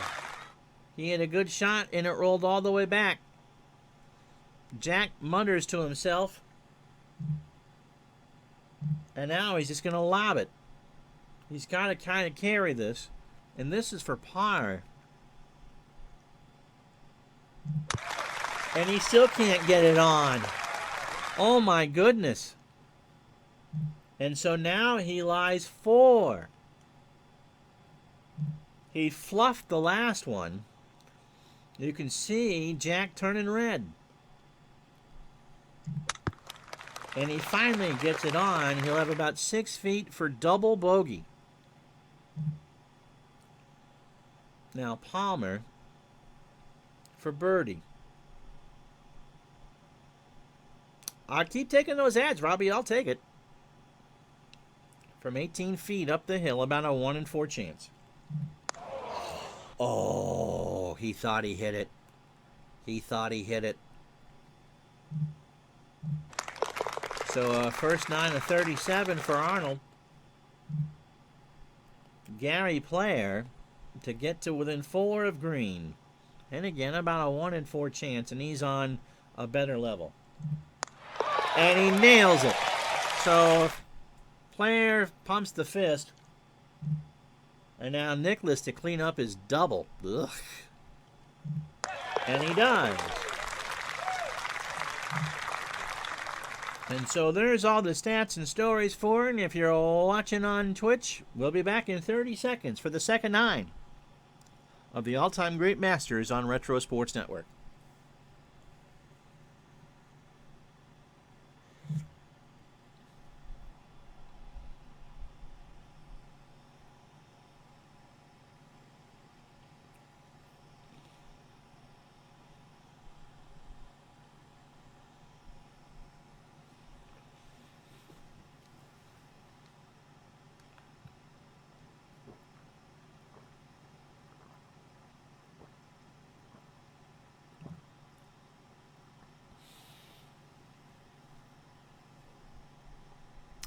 He had a good shot, and it rolled all the way back. Jack mutters to himself. And now he's just going to lob it. He's got to kind of carry this. And this is for par. And he still can't get it on. Oh, my goodness. And so now he lies 4. He fluffed the last one. You can see Jack turning red. And he finally gets it on. He'll have about 6 feet for double bogey. Now Palmer for birdie. I'll keep taking those ads, Robbie. I'll take it. From 18 feet up the hill, about a 1 in 4 chance. Oh, he thought he hit it. He thought he hit it. So first 9 of 37 for Arnold. Gary Player to get to within 4 of green. And again, about a 1 in 4 chance, and he's on a better level. And he nails it. So Player pumps the fist. And now Nicklaus to clean up his double. Ugh. And he does. And so there's all the stats and stories for it. And if you're watching on Twitch, we'll be back in 30 seconds for the second 9 of the all-time great masters on Retro Sports Network.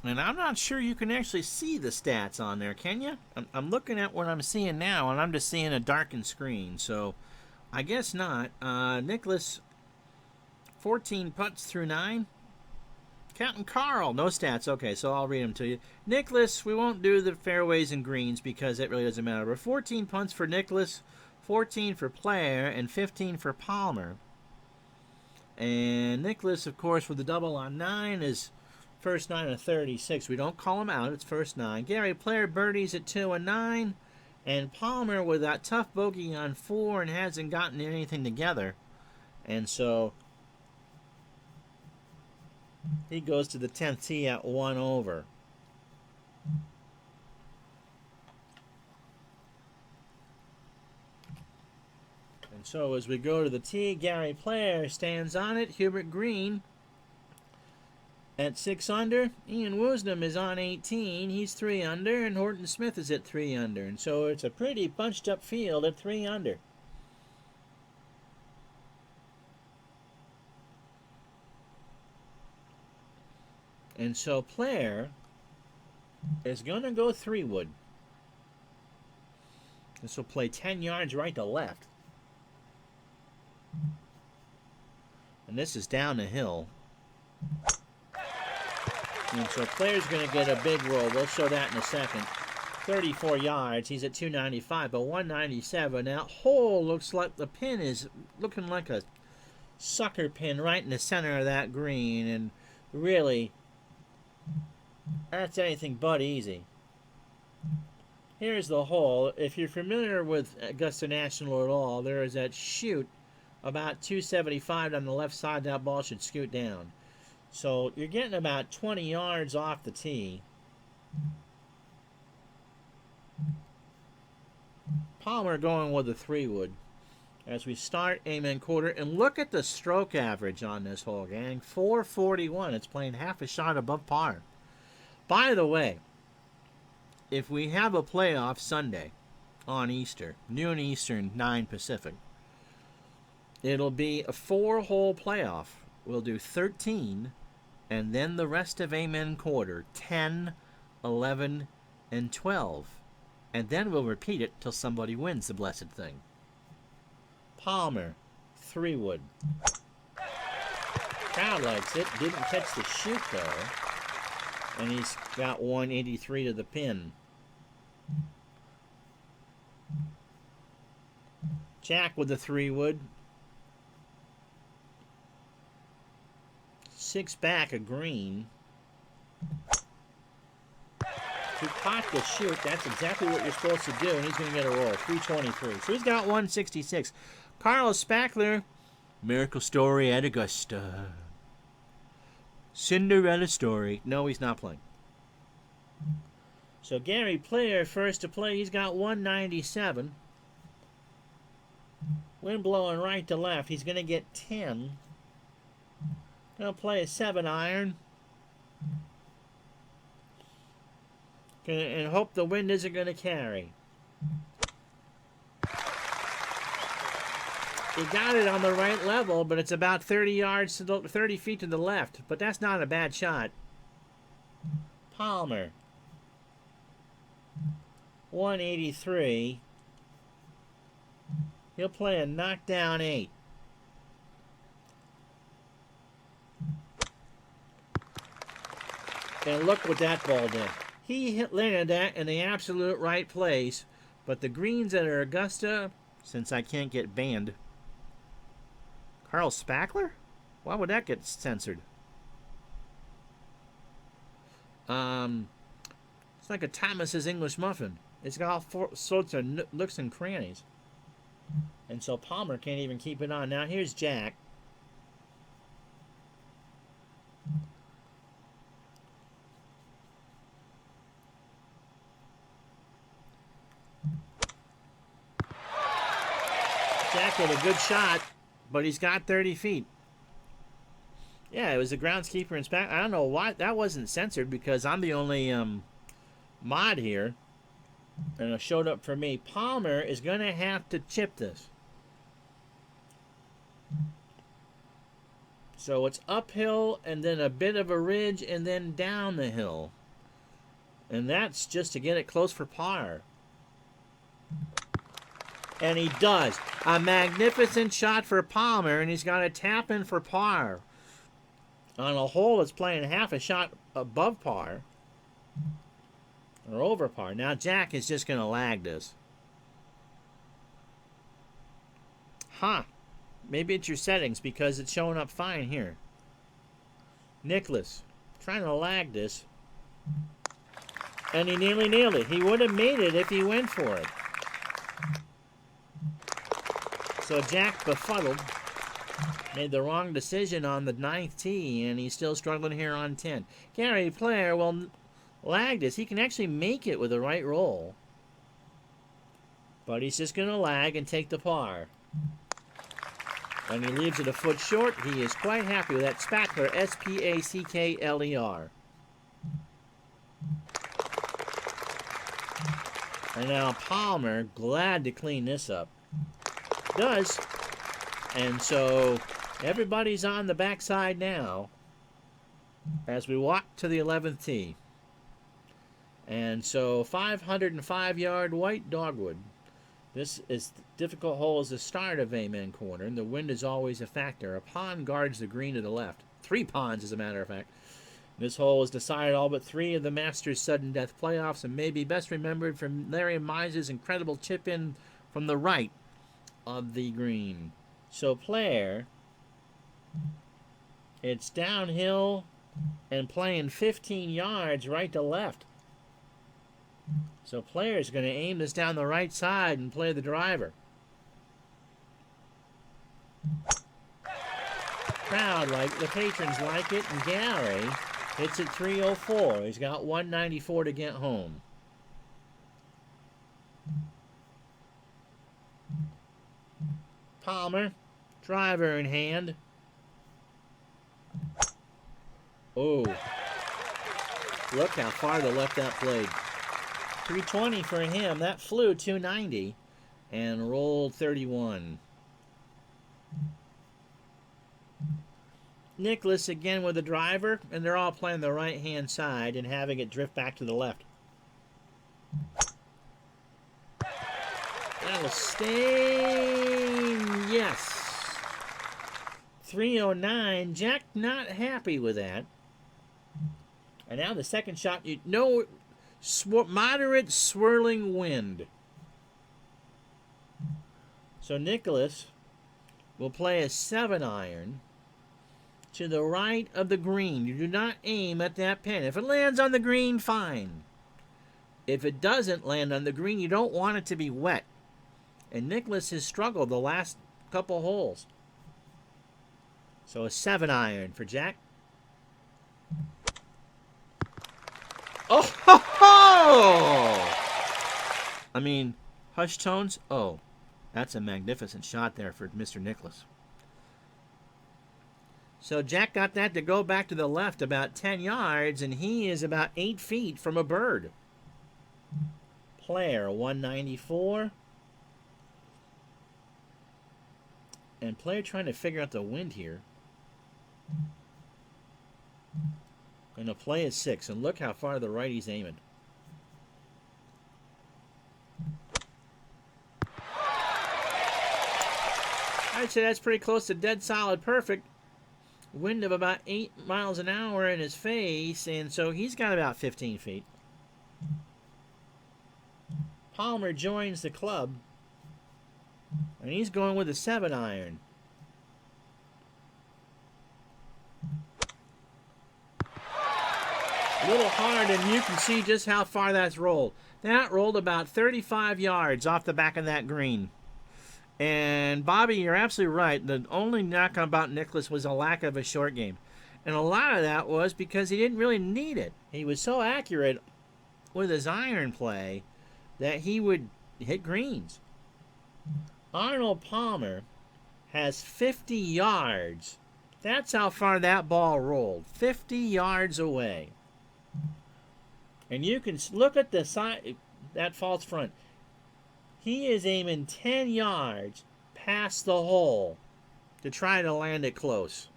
And I'm not sure you can actually see the stats on there, can you? I'm looking at what I'm seeing now, and I'm just seeing a darkened screen. So I guess not. Nicklaus, 14 putts through 9. Captain Carl, no stats. Okay, so I'll read them to you. Nicklaus, we won't do the fairways and greens because it really doesn't matter. But 14 punts for Nicklaus, 14 for Player, and 15 for Palmer. And Nicklaus, of course, with the double on 9 is first 9 of 36. We don't call him out. It's first 9. Gary Player birdies at 2 and 9. And Palmer with that tough bogey on 4 and hasn't gotten anything together. And so he goes to the 10th tee at 1 over. And so as we go to the tee, Gary Player stands on it. Hubert Green at 6 under. Ian Woosnam is on 18. He's 3 under. And Horton Smith is at 3 under. And so it's a pretty bunched up field at 3 under. And so Player is going to go 3-wood. This will play 10 yards right to left. And this is down the hill. And so Player's going to get a big roll. We'll show that in a second. 34 yards. He's at 295, but 197. Now, hole looks like the pin is looking like a sucker pin right in the center of that green. And really, that's anything but easy. Here's the hole. If you're familiar with Augusta National at all, there is that chute about 275 on the left side. That ball should scoot down. So you're getting about 20 yards off the tee. Palmer going with a 3-wood as we start Amen quarter. And look at the stroke average on this hole, gang. 441. It's playing half a shot above par. By the way, if we have a playoff Sunday on Easter, noon Eastern, 9 Pacific, it'll be a 4-hole playoff. We'll do 13, and then the rest of Amen quarter, 10, 11, and 12. And then we'll repeat it till somebody wins the blessed thing. Palmer, 3-wood. Crowd likes it. Didn't catch the shoot, though. And he's got 183 to the pin. Jack with the 3-wood. 6 back, a green. He caught the shoot. That's exactly what you're supposed to do, and he's going to get a roll. 323. So he's got 166. Carlos Spackler, Miracle Story at Augusta. Cinderella Story. No, he's not playing. So Gary Player first to play. He's got 197. Wind blowing right to left. He's going to get 10. Going to play a 7-iron. And hope the wind isn't going to carry. He got it on the right level, but it's about 30 feet to the left. But that's not a bad shot. Palmer. 183. He'll play a knockdown 8. And look what that ball did. He landed that in the absolute right place. But the greens at Augusta, since I can't get banned. Carl Spackler? Why would that get censored? It's like a Thomas's English muffin. It's got all sorts of nooks and crannies. And so Palmer can't even keep it on. Now here's Jack. Jack had a good shot, but he's got 30 feet. Yeah, it was the groundskeeper and Spack. I don't know why that wasn't censored, because I'm the only mod here. And it showed up for me. Palmer is going to have to chip this. So it's uphill and then a bit of a ridge and then down the hill. And that's just to get it close for par. And he does. A magnificent shot for Palmer, and he's got a tap in for par. On a hole that's playing half a shot above par. Or over par. Now Jack is just going to lag this. Huh. Maybe it's your settings, because it's showing up fine here. Nicklaus trying to lag this. And he nearly nailed it. He would have made it if he went for it. So Jack, befuddled, made the wrong decision on the 9th tee, and he's still struggling here on 10. Gary Player will lag this. He can actually make it with the right roll. But he's just going to lag and take the par. And he leaves it a foot short. He is quite happy with that. Spackler, S-P-A-C-K-L-E-R. And now Palmer, glad to clean this up. Does. And so everybody's on the backside now as we walk to the 11th tee. And so 505-yard white dogwood. This is difficult hole as the start of Amen Corner, and the wind is always a factor. A pond guards the green to the left. 3 ponds, as a matter of fact. This hole has decided all but 3 of the Masters' sudden death playoffs, and may be best remembered from Larry Mize's incredible chip-in from the right of the green. So Player, it's downhill and playing 15 yards right to left. So Player's going to aim this down the right side and play the driver. Crowd like the patrons like it, and Gary hits at 304. He's got 194 to get home. Palmer, driver in hand. Oh, look how far to the left that played. 320 for him. That flew 290 and rolled 31. Nicklaus again with the driver, and they're all playing the right-hand side and having it drift back to the left. That'll stay. Yes. 309. Jack not happy with that. And now the second shot, you know, moderate swirling wind. So Nicklaus will play a 7-iron to the right of the green. You do not aim at that pin. If it lands on the green, fine. If it doesn't land on the green, you don't want it to be wet. And Nicklaus has struggled the last couple holes. So a 7-iron for Jack. Oh, ho, ho! Oh! I mean, hush tones. Oh, that's a magnificent shot there for Mr. Nicklaus. So Jack got that to go back to the left about 10 yards, and he is about 8 feet from a bird. Player 194. And player trying to figure out the wind here. And the play is 6, and look how far to the right he's aiming. I'd say that's pretty close to dead solid perfect. Wind of about 8 miles an hour in his face, and so he's got about 15 feet. Palmer joins the club, and he's going with a 7-iron. A little hard, and you can see just how far that's rolled. That rolled about 35 yards off the back of that green. And Bobby, you're absolutely right. The only knock about Nicklaus was a lack of a short game. And a lot of that was because he didn't really need it. He was so accurate with his iron play that he would hit greens. Arnold Palmer has 50 yards. That's how far that ball rolled. 50 yards away. And you can look at the side, that false front. He is aiming 10 yards past the hole to try to land it close.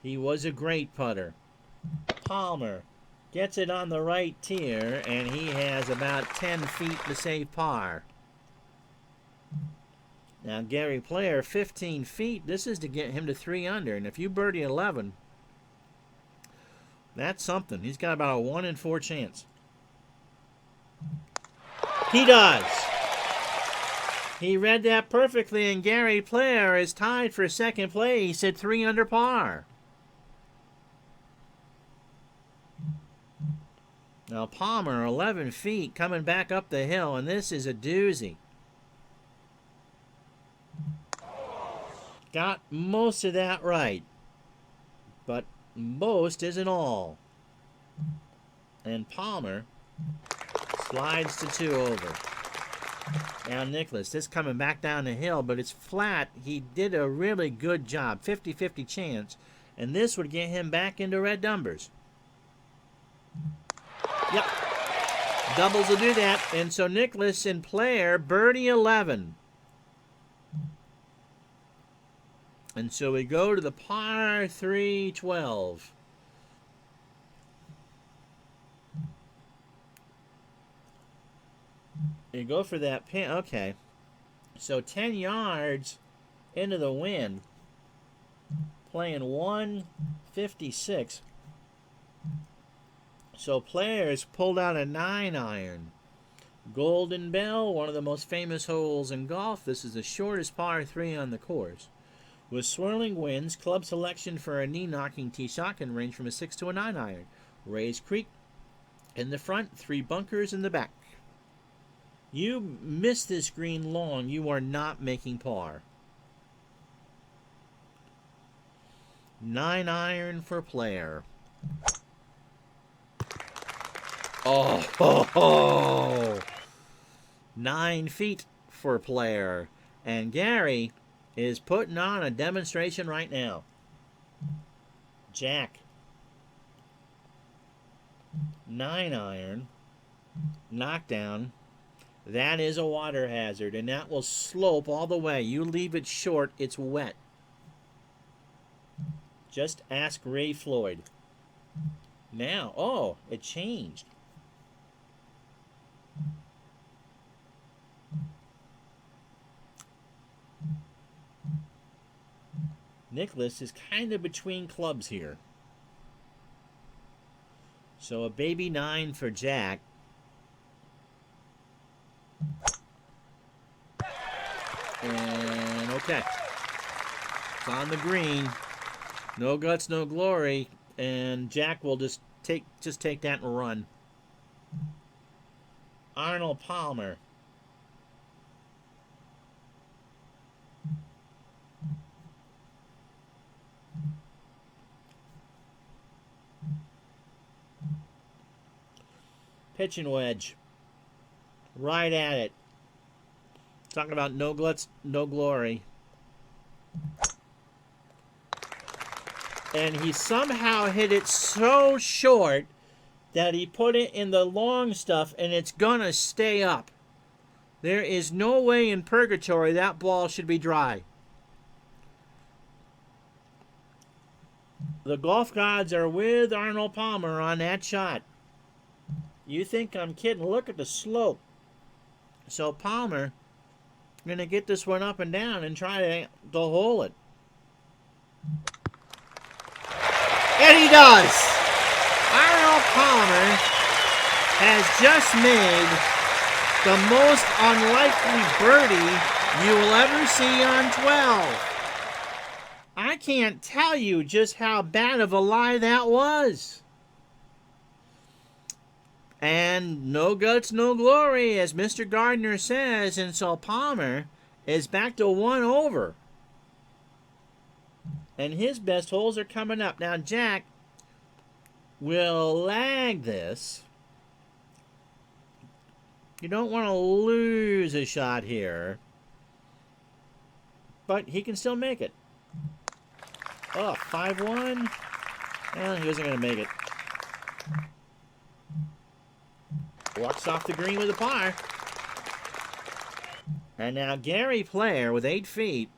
He was a great putter. Palmer gets it on the right tier, and he has about 10 feet to save par. Now, Gary Player, 15 feet. This is to get him to 3 under, and if you birdie 11, that's something. He's got about a 1 in 4 chance. He does. He read that perfectly, and Gary Player is tied for second place at 3 under par. Now Palmer, 11 feet, coming back up the hill, and this is a doozy. Got most of that right, but most isn't all. And Palmer slides to 2 over. Now Nicklaus, this coming back down the hill, but it's flat. He did a really good job, 50-50 chance, and this would get him back into red numbers. Yep, doubles will do that, and so Nicklaus and Player birdie 11. And so we go to the par 3 12. You go for that pin. Okay. So 10 yards into the wind. Playing 156. So Players pulled out a 9-iron. Golden Bell, one of the most famous holes in golf. This is the shortest par 3 on the course. With swirling winds, club selection for a knee-knocking tee shot can range from a 6 to a 9-iron. Raised creek in the front, 3 bunkers in the back. You miss this green long, you are not making par. 9-iron for Player. Oh, 9 feet for Player. And Gary is putting on a demonstration right now. Jack. 9-iron. Knockdown. That is a water hazard, and that will slope all the way. You leave it short, it's wet. Just ask Ray Floyd. Now, oh, it changed. Nicklaus is kind of between clubs here. So a baby 9 for Jack. And okay. It's on the green. No guts, no glory. And Jack will just take that and run. Arnold Palmer. pitching wedge. Right at it. Talking about no guts, no glory. And he somehow hit it so short that he put it in the long stuff, and it's gonna stay up. There is no way in purgatory that ball should be dry. The golf gods are with Arnold Palmer on that shot. You think I'm kidding? Look at the slope. So Palmer going to get this one up and down and try to hole it. And he does. Arnold Palmer has just made the most unlikely birdie you will ever see on 12. I can't tell you just how bad of a lie that was. And no guts, no glory, as Mr. Gardner says, and so Palmer is back to 1 over. And his best holes are coming up. Now Jack will lag this. You don't want to lose a shot here. But he can still make it. Oh, 5-1. Well, he wasn't going to make it. Walks off the green with a par. And now Gary Player with 8 feet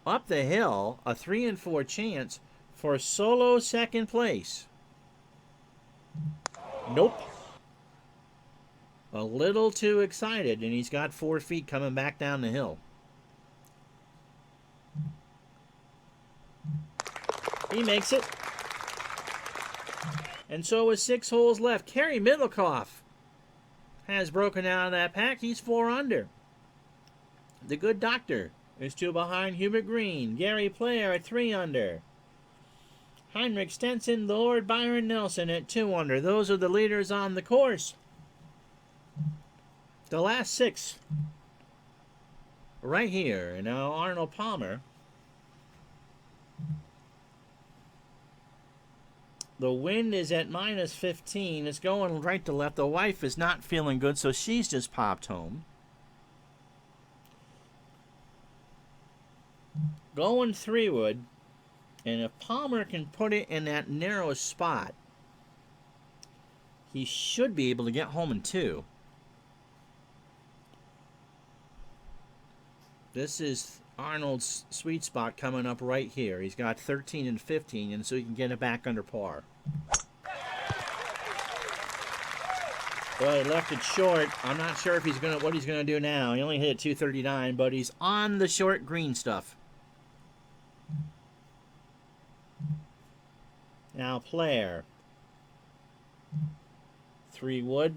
up the hill, a 3 and 4 chance for solo second place. Nope. A little too excited, and he's got 4 feet coming back down the hill. He makes it. And so with 6 holes left, Kerry Middlecoff has broken out of that pack. He's 4 under. The Good Doctor is 2 behind Hubert Green. Gary Player at 3 under. Heinrich Stenson, Lord Byron Nelson at 2 under. Those are the leaders on the course. The last 6 right here. And now Arnold Palmer. The wind is at minus 15. It's going right to left. The wife is not feeling good, so she's just popped home. Going 3-wood. And if Palmer can put it in that narrow spot, he should be able to get home in 2. This is Arnold's sweet spot coming up right here. He's got 13 and 15, and so he can get it back under par. Well, he left it short. I'm not sure if what he's gonna do now. He only hit it 239, but he's on the short green stuff. Now Player. 3 wood.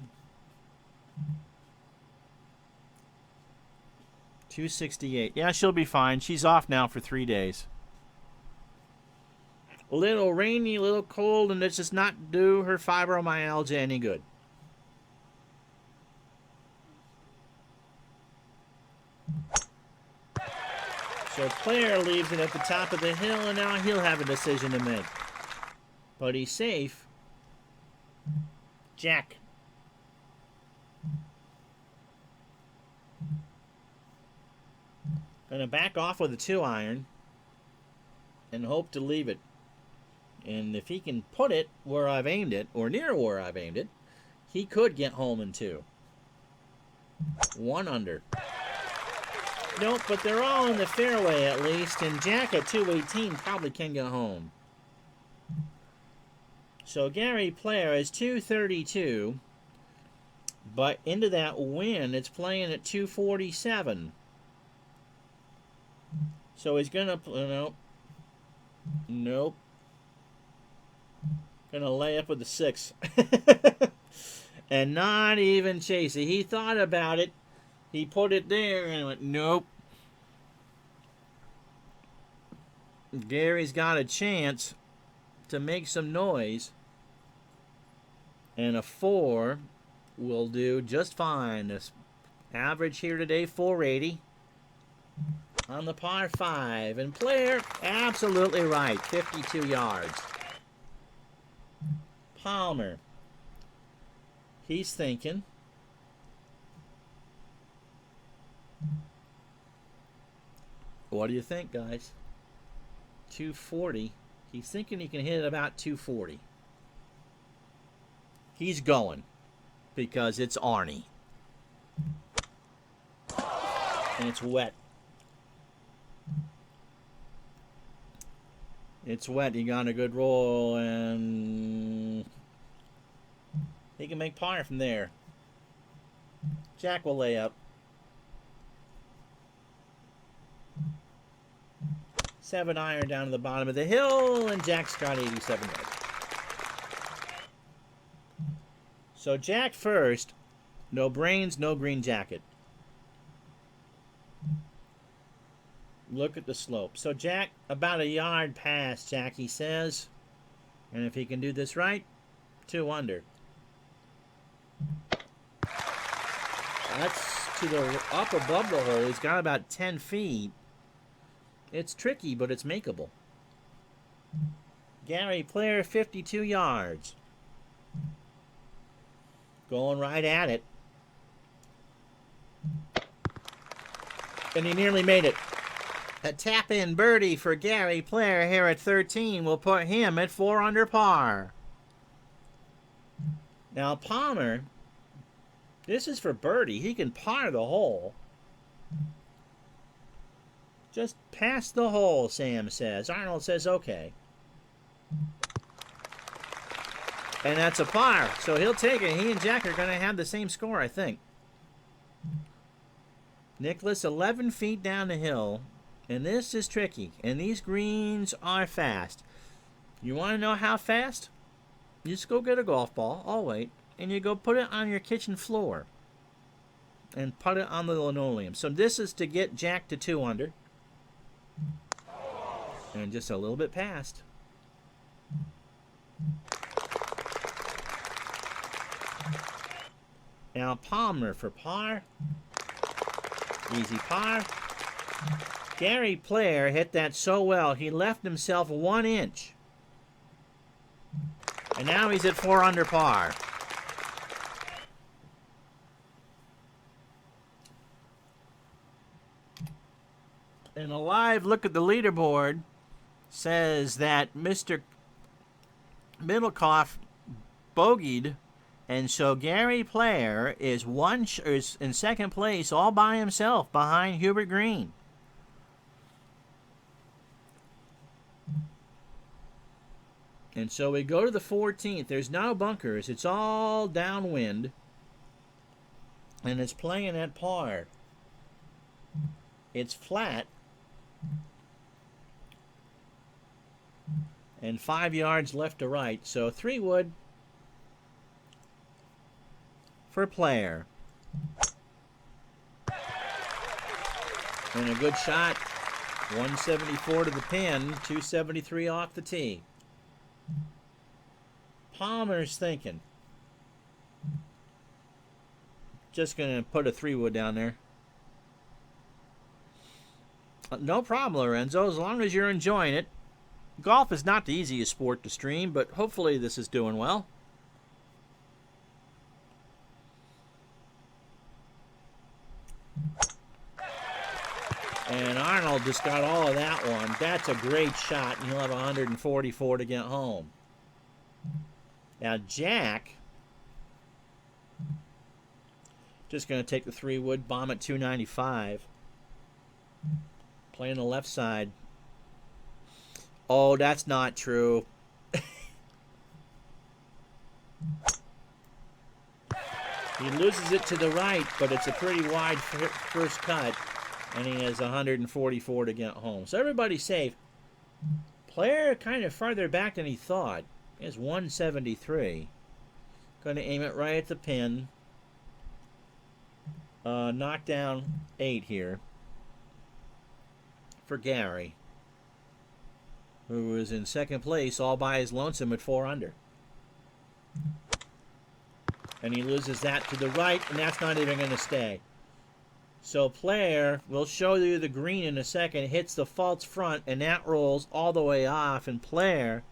268. Yeah, she'll be fine. She's off now for 3 days. A little rainy, a little cold, and it does not do her fibromyalgia any good. So Player leaves it at the top of the hill, and now he'll have a decision to make. But he's safe. Jack. Going to back off with a 2-iron and hope to leave it. And if he can put it where I've aimed it, or near where I've aimed it, he could get home in 2. 1 under. Nope, but they're all in the fairway at least, and Jack at 218 probably can get home. So Gary Player is 232, but into that wind, it's playing at 247. So he's gonna, nope. Gonna lay up with the 6. And not even chase it. He thought about it. He put it there and went, nope. Gary's got a chance to make some noise. And a 4 will do just fine. This average here today, 480. On the par 5. And Player, absolutely right. 52 yards. Palmer. He's thinking. What do you think, guys? 240. He's thinking he can hit it about 240. He's going because it's Arnie. And it's wet. It's wet. He got a good roll, and he can make par from there. Jack will lay up. 7-iron down to the bottom of the hill, and Jack's got 87 yards. So Jack first, no brains, no green jacket. Look at the slope. So Jack, about a yard past, Jackie says. And if he can do this right, 2 under. That's to the up above the hole. He's got about 10 feet. It's tricky, but it's makeable. Gary Player, 52 yards. Going right at it. And he nearly made it. A tap-in birdie for Gary Player here at 13 will put him at 4 under par. Now Palmer, this is for birdie. He can par the hole. Just pass the hole, Sam says. Arnold says, okay. And that's a par. So he'll take it. He and Jack are going to have the same score, I think. Nicklaus, 11 feet down the hill. And this is tricky. And these greens are fast. You want to know how fast? You just go get a golf ball. I'll wait. And you go put it on your kitchen floor. And put it on the linoleum. So this is to get Jack to 2 under. And just a little bit past. Now Palmer for par. Easy par. Gary Player hit that so well, he left himself 1 inch. And now he's at 4 under par. And a live look at the leaderboard says that Mr. Middlecoff bogeyed, and so Gary Player is in second place all by himself behind Hubert Green. And so we go to the 14th. There's no bunkers. It's all downwind. And it's playing at par. It's flat. And 5 yards left to right. So 3 wood for Player. And a good shot. 174 to the pin. 273 off the tee. Palmer's thinking. Just going to put a 3 wood down there. No problem, Lorenzo, as long as you're enjoying it. Golf is not the easiest sport to stream, but hopefully this is doing well. And Arnold just got all of that one. That's a great shot, and he'll have 144 to get home. Now Jack, just going to take the 3 wood, bomb at 295. Playing the left side. Oh, that's not true. He loses it to the right, but it's a pretty wide first cut. And he has 144 to get home. So everybody's safe. Player kind of farther back than he thought. He has 173. Going to aim it right at the pin. Knock down 8 here. For Gary, who is in second place all by his lonesome at 4 under. And he loses that to the right, and that's not even going to stay. So Player, we'll show you the green in a second, hits the false front, and that rolls all the way off. And Player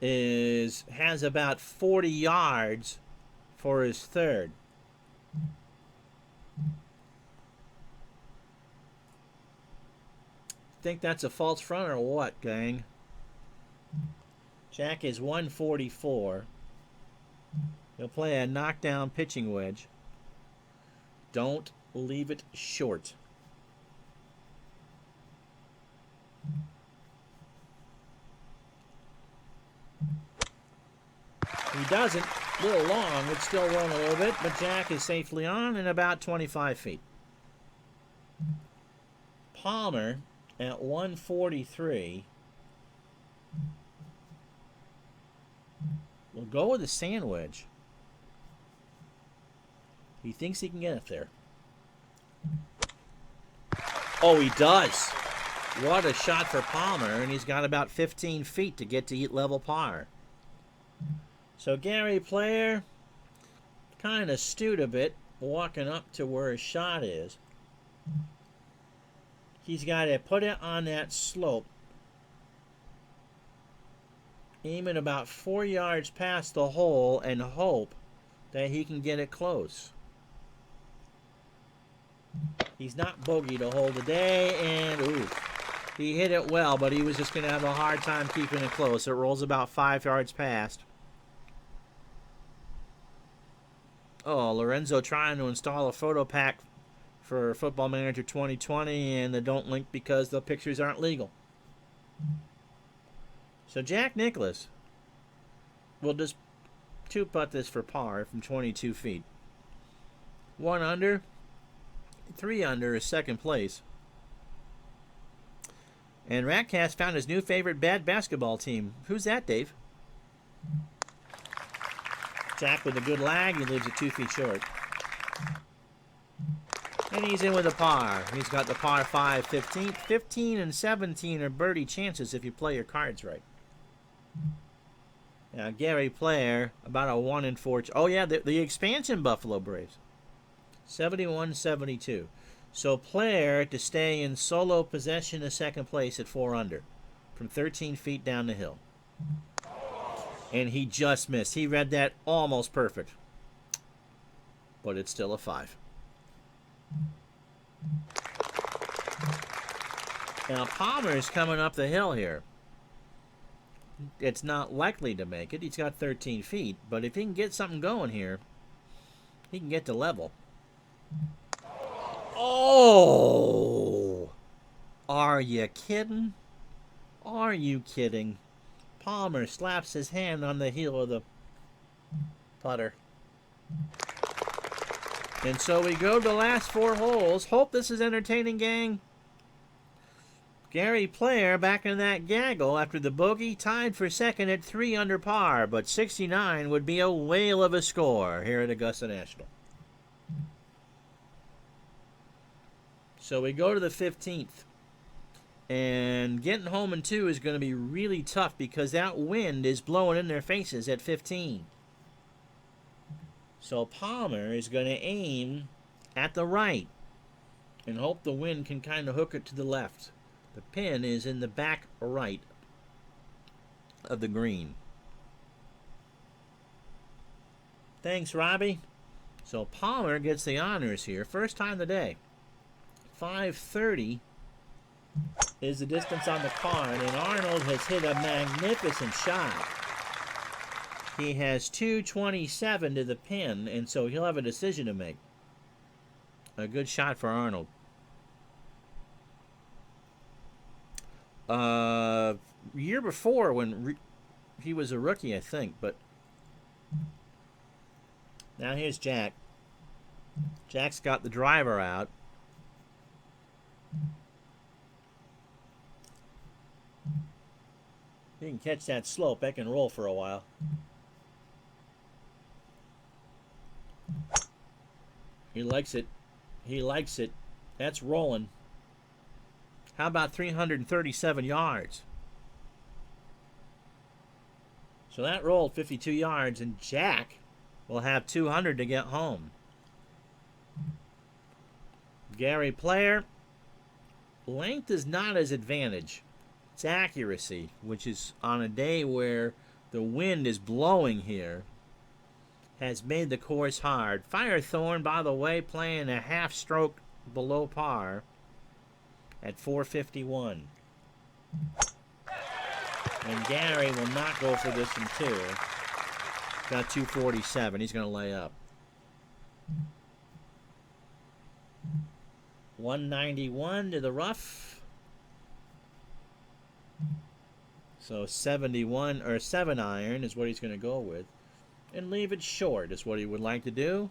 has about 40 yards for his third. Think that's a false front or what, gang? Jack is 144. He'll play a knockdown pitching wedge. Don't leave it short. He doesn't. A little long. It's still rolling a little bit, but Jack is safely on in about 25 feet. Palmer at 143. We'll go with the sand wedge. He thinks he can get up there. Oh, he does. What a shot for Palmer, and he's got about 15 feet to get to level par. So Gary Player kind of stewed a bit, walking up to where his shot is. He's got to put it on that slope, aim it about 4 yards past the hole, and hope that he can get it close. He's not bogey to hold the day, and ooh, he hit it well, but he was just going to have a hard time keeping it close. It rolls about 5 yards past. Oh, Lorenzo trying to install a photo pack for Football Manager 2020, and they don't link because the pictures aren't legal. So Jack Nicklaus will just two-putt this for par from 22 feet. 1 under, 3 under is second place. And Ratcast found his new favorite bad basketball team. Who's that, Dave? Jack with a good lag. He leaves it 2 feet short. And he's in with a par. He's got the par 5 15th. 15 and 17 are birdie chances if you play your cards right. Now, Gary Player, about a 1 in 4. Oh, yeah, the expansion Buffalo Braves. 71-72. So Player to stay in solo possession of second place at 4 under from 13 feet down the hill. And he just missed. He read that almost perfect. But it's still a 5. Now Palmer's coming up the hill here. It's not likely to make it. He's got 13 feet. But if he can get something going here, he can get to level. Oh! Are you kidding? Are you kidding? Palmer slaps his hand on the heel of the putter. And so we go to the last 4 holes. Hope this is entertaining, gang. Gary Player back in that gaggle after the bogey, tied for second at 3 under par, but 69 would be a whale of a score here at Augusta National. So we go to the 15th. And getting home in 2 is going to be really tough because that wind is blowing in their faces at 15. So Palmer is going to aim at the right and hope the wind can kind of hook it to the left. The pin is in the back right of the green. Thanks, Robbie. So Palmer gets the honors here. First time today. 530 is the distance on the card, and Arnold has hit a magnificent shot. He has 227 to the pin, and so he'll have a decision to make. A good shot for Arnold. Year before when he was a rookie, I think, but now here's Jack. Jack's got the driver out. He can catch that slope. That can roll for a while. He likes it. He likes it. That's rolling. How about 337 yards? So that rolled 52 yards, and Jack will have 200 to get home. Gary Player, length is not his advantage. It's accuracy, which is on a day where The wind is blowing here. Has made the course hard. Firethorn, by the way, playing a half stroke below par at 451. And Gary will not go for this in 2. Got 247. He's going to lay up. 191 to the rough. So 71 or 7 iron is what he's going to go with. And leave it short is what he would like to do.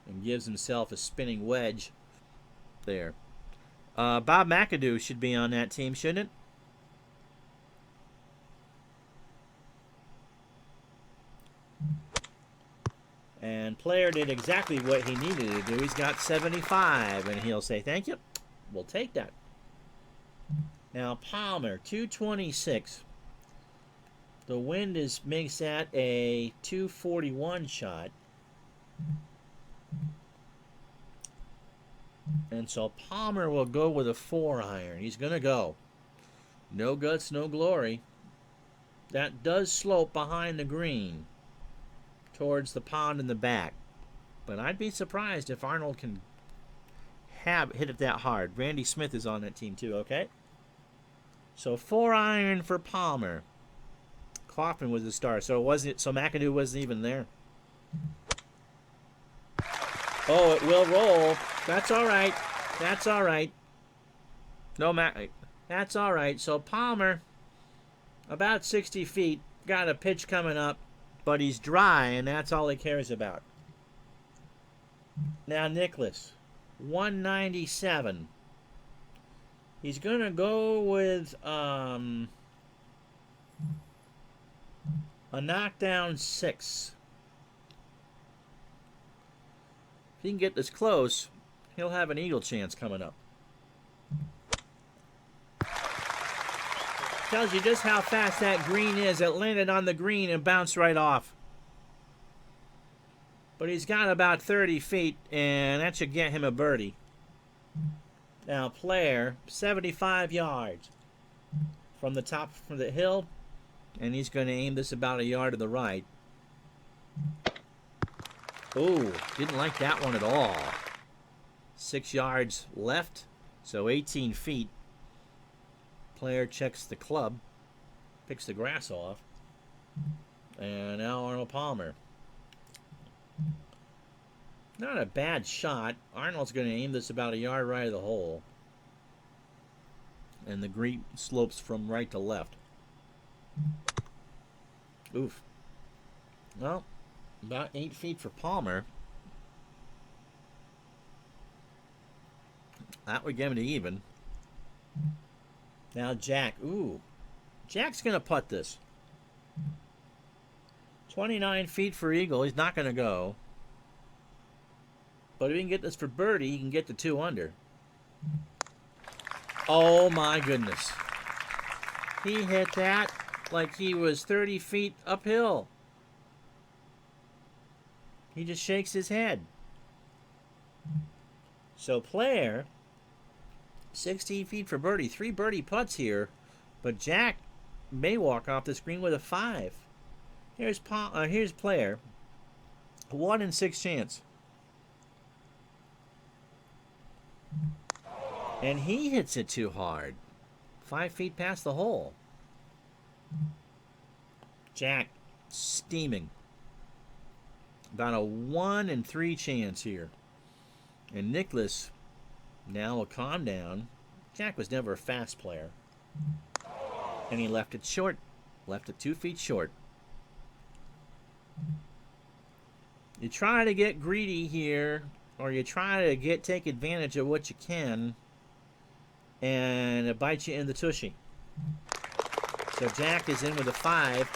And gives himself a spinning wedge there. Bob McAdoo should be on that team, shouldn't it? And Player did exactly what he needed to do. He's got 75, and he'll say, thank you. We'll take that. Now, Palmer, 226. The wind makes that a 241 shot. And so Palmer will go with a 4 iron. He's going to go. No guts, no glory. That does slope behind the green towards the pond in the back. But I'd be surprised if Arnold can hit it that hard. Randy Smith is on that team too, okay? So 4 iron for Palmer. Kaufman was the star. So McAdoo wasn't even there. Oh, it will roll. That's all right. That's all right. No, that's all right. So Palmer, about 60 feet, got a pitch coming up, but he's dry, and that's all he cares about. Now Nicklaus, 197. He's going to go with a knockdown 6. If he can get this close, he'll have an eagle chance coming up. Tells you just how fast that green is. It landed on the green and bounced right off. But he's got about 30 feet, and that should get him a birdie. Now, Player, 75 yards from the top of the hill, and he's going to aim this about a yard to the right. Oh, didn't like that one at all. 6 yards left, so 18 feet. Player checks the club, picks the grass off, and now Arnold Palmer. Not a bad shot. Arnold's going to aim this about a yard right of the hole. And the green slopes from right to left. Oof. Well, about 8 feet for Palmer. That would get him to even. Now Jack. Ooh. Jack's going to putt this. 29 feet for eagle. He's not going to go. But if he can get this for birdie, he can get to 2 under. Oh my goodness. He hit that like he was 30 feet uphill. He just shakes his head. So Player, 16 feet for birdie. 3 birdie putts here. But Jack may walk off the screen with a 5. Here's Player. 1 in 6 chance. And he hits it too hard. 5 feet past the hole. Jack steaming. About a 1 in 3 chance here. And Nicklaus now will calm down. Jack was never a fast player. And he left it short. Left it 2 feet short. You try to get greedy here, or you try to take advantage of what you can, and it bites you in the tushy. So Jack is in with a 5.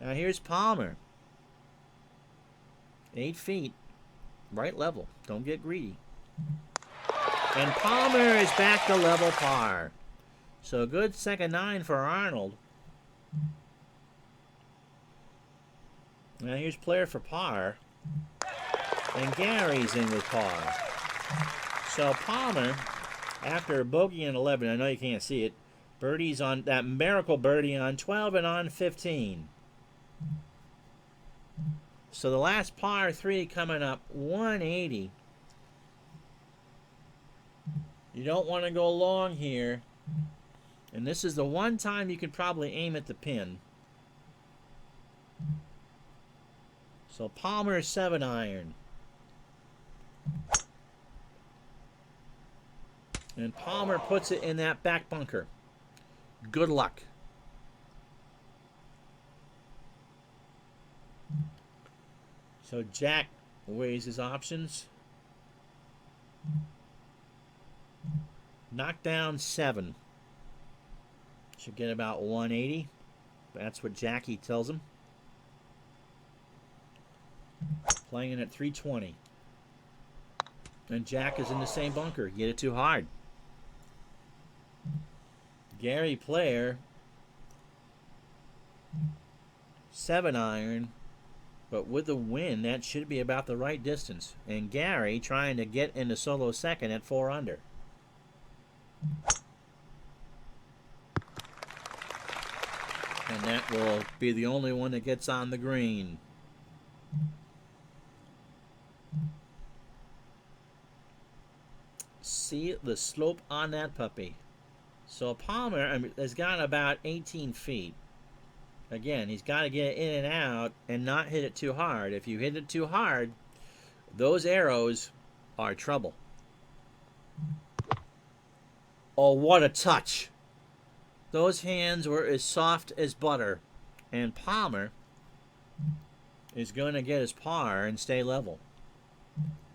Now here's Palmer. 8 feet. Right level. Don't get greedy. And Palmer is back to level par. So a good second 9 for Arnold. Now here's Player for par. And Gary's in with par. So Palmer, after bogey in 11, I know you can't see it, Birdie's on that miracle birdie on 12 and on 15. So the last par 3 coming up, 180. You don't want to go long here. And this is the one time you could probably aim at the pin. So Palmer 7-iron. And Palmer puts it in that back bunker. Good luck. So Jack weighs his options. Knock down 7. Should get about 180. That's what Jackie tells him. Playing at 320. And Jack is in the same bunker. Get it too hard. Gary Player, 7-iron, but with the wind, that should be about the right distance. And Gary trying to get into solo second at 4 under. And that will be the only one that gets on the green. See the slope on that puppy. So Palmer has gone about 18 feet. Again, he's got to get in and out and not hit it too hard. If you hit it too hard, those arrows are trouble. Oh, what a touch. Those hands were as soft as butter. And Palmer is going to get his par and stay level.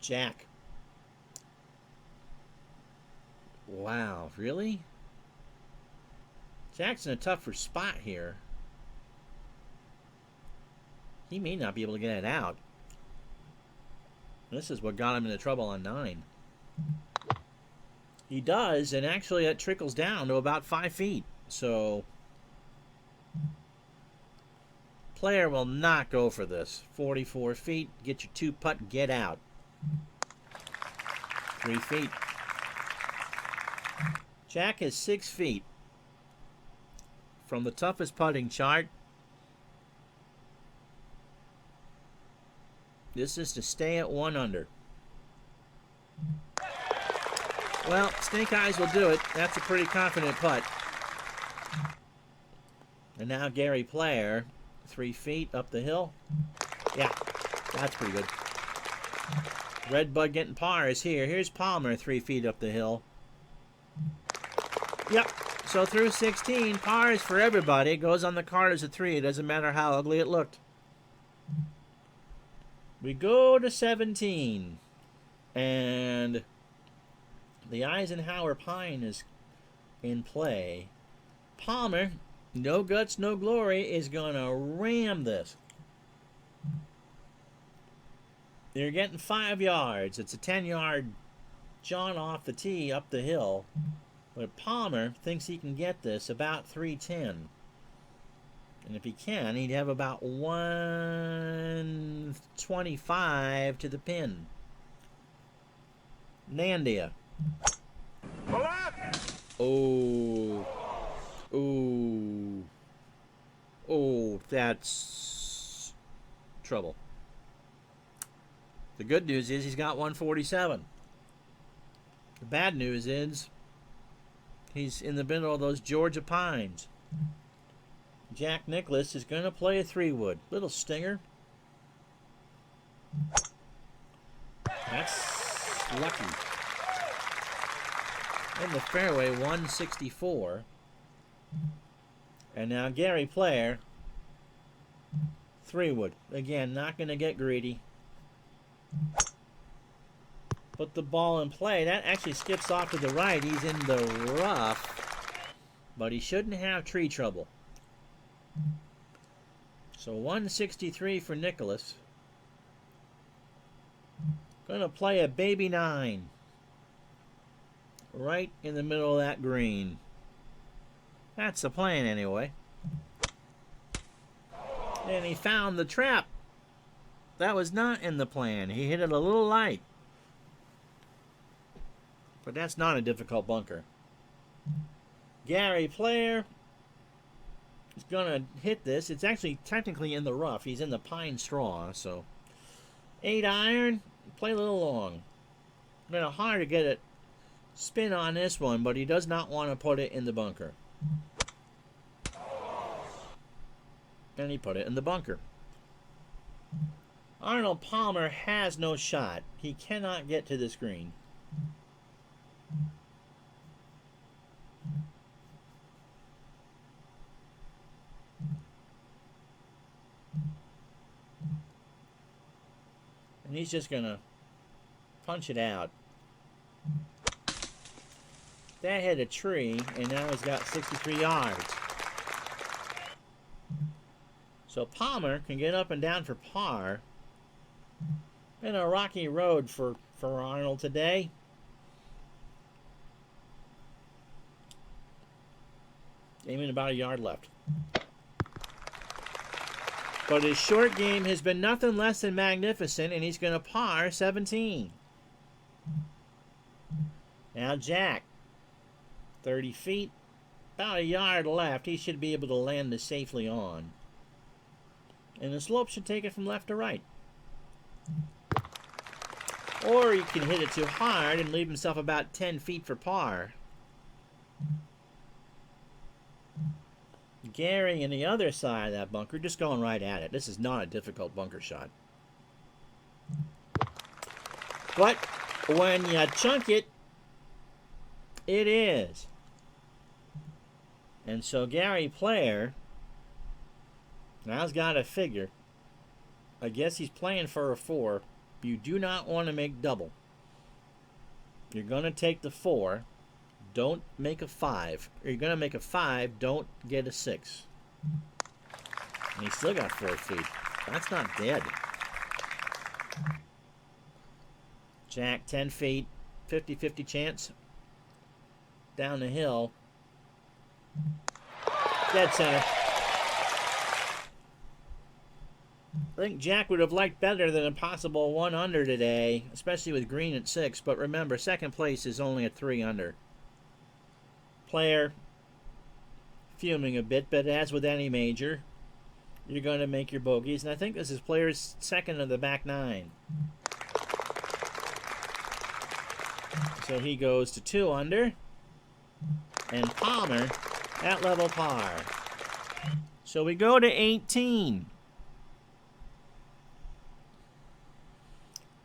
Jack. Wow, really? Jack's in a tougher spot here. He may not be able to get it out. This is what got him into trouble on 9. He does, and actually it trickles down to about 5 feet. So, Player will not go for this. 44 feet, get your 2-putt, get out. 3 feet. Jack is 6 feet from the toughest putting chart. This is to stay at 1 under. Well, Snake Eyes will do it. That's a pretty confident putt. And now Gary Player, 3 feet up the hill. Yeah, that's pretty good. Redbud getting par is here. Here's Palmer, 3 feet up the hill. Yep, so through 16, par is for everybody. It goes on the card as a 3. It doesn't matter how ugly it looked. We go to 17. And the Eisenhower Pine is in play. Palmer, no guts, no glory, is going to ram this. They're getting 5 yards. It's a 10-yard John off the tee up the hill. But Palmer thinks he can get this about 310. And if he can, he'd have about 125 to the pin. Nandia. Oh. Oh. Oh, that's trouble. The good news is he's got 147. The bad news is he's in the middle of those Georgia pines. Jack Nicklaus is going to play a 3-wood. Little stinger. That's lucky. In the fairway, 164. And now Gary Player, 3-wood. Again, not going to get greedy. Put the ball in play. That actually skips off to the right. He's in the rough. But he shouldn't have tree trouble. So 163 for Nicklaus. Going to play a baby 9. Right in the middle of that green. That's the plan anyway. And he found the trap. That was not in the plan. He hit it a little light. But that's not a difficult bunker. Gary Player is going to hit this. It's actually technically in the rough. He's in the pine straw, so 8 iron, play a little long. Kind of hard to get it spin on this one, but he does not want to put it in the bunker. And he put it in the bunker. Arnold Palmer has no shot. He cannot get to this green. And he's just going to punch it out. That hit a tree, and now he's got 63 yards. So Palmer can get up and down for par. Been a rocky road for Arnold today. Aiming about a yard left. But his short game has been nothing less than magnificent, and he's going to par 17. Now Jack, 30 feet, about a yard left. He should be able to land this safely on. And the slope should take it from left to right. Or he can hit it too hard and leave himself about 10 feet for par. Gary on the other side of that bunker, just going right at it. This is not a difficult bunker shot. But when you chunk it, it is. And so Gary Player now's got to figure. I guess he's playing for a 4. You do not want to make double. You're going to take the 4. Don't make a 5. Or you're going to make a 5. Don't get a 6. And he's still got 4 feet. That's not dead. Jack, 10 feet. 50-50 chance. Down the hill. Dead center. I think Jack would have liked better than a possible 1 under today, especially with green at 6. But remember, second place is only at 3 under. Player fuming a bit, but as with any major, you're going to make your bogeys. And I think this is Player's second of the back 9. So he goes to 2 under. And Palmer at level par. So we go to 18.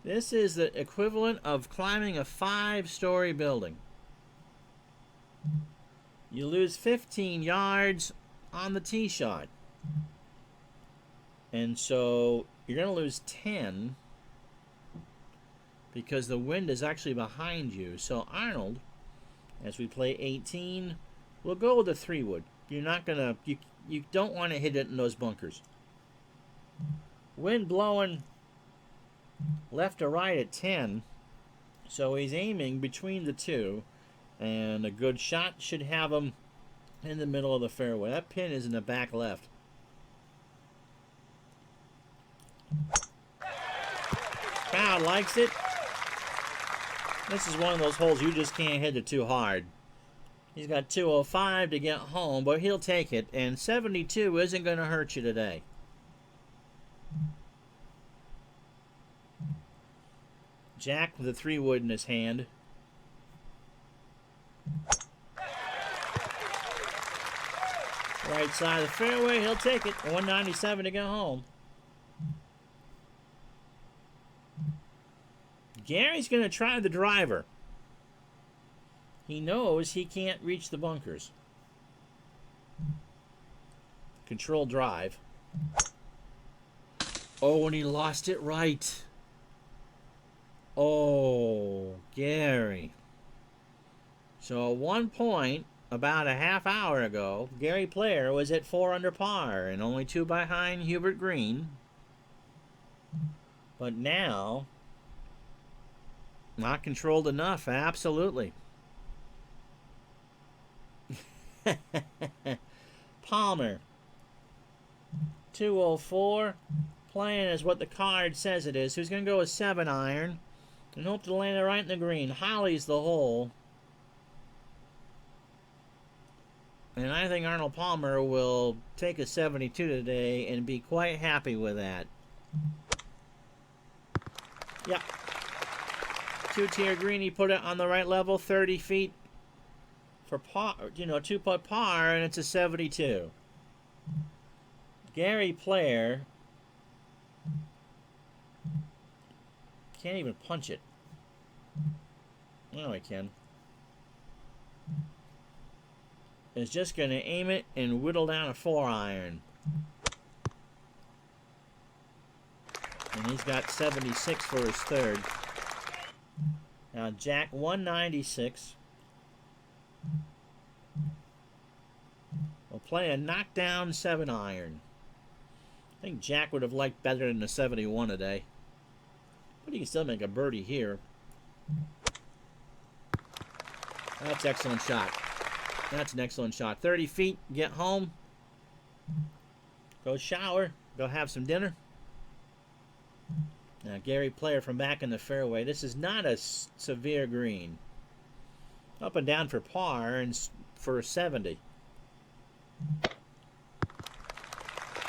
This is the equivalent of climbing a 5-story building. You lose 15 yards on the tee shot. And so you're going to lose 10 because the wind is actually behind you. So Arnold, as we play 18, we'll go with a 3-wood. You're not going to, you don't want to hit it in those bunkers. Wind blowing left to right at 10, so he's aiming between the 2, and a good shot should have him in the middle of the fairway. That pin is in the back left. Crowd likes it. This is one of those holes you just can't hit it too hard. He's got 205 to get home, but he'll take it, and 72 isn't going to hurt you today. Jack with a 3-wood in his hand. Right side of the fairway, he'll take it. 197 to go home. Gary's going to try the driver. He knows he can't reach the bunkers. Control drive. Oh, and he lost it right. Oh, Gary. So at one point, about a half hour ago, Gary Player was at 4 under par and only 2 behind Hubert Green. But now, not controlled enough, absolutely. Palmer, 204, playing is what the card says it is. Who's going to go with 7 iron and hope to land it right in the green. Holly's the hole. And I think Arnold Palmer will take a 72 today and be quite happy with that. Yep. Two-tier green, he put it on the right level, 30 feet for par, two-putt par, and it's a 72. Gary Player can't even punch it. Oh, I can. Is just going to aim it and whittle down a 4-iron. And he's got 76 for his third. Now Jack 196. Will play a knockdown 7-iron. I think Jack would have liked better than the 71 today. But he can still make a birdie here. That's an excellent shot. That's an excellent shot. 30 feet, get home. Go shower. Go have some dinner. Now, Gary Player from back in the fairway. This is not a severe green. Up and down for par and for a 70.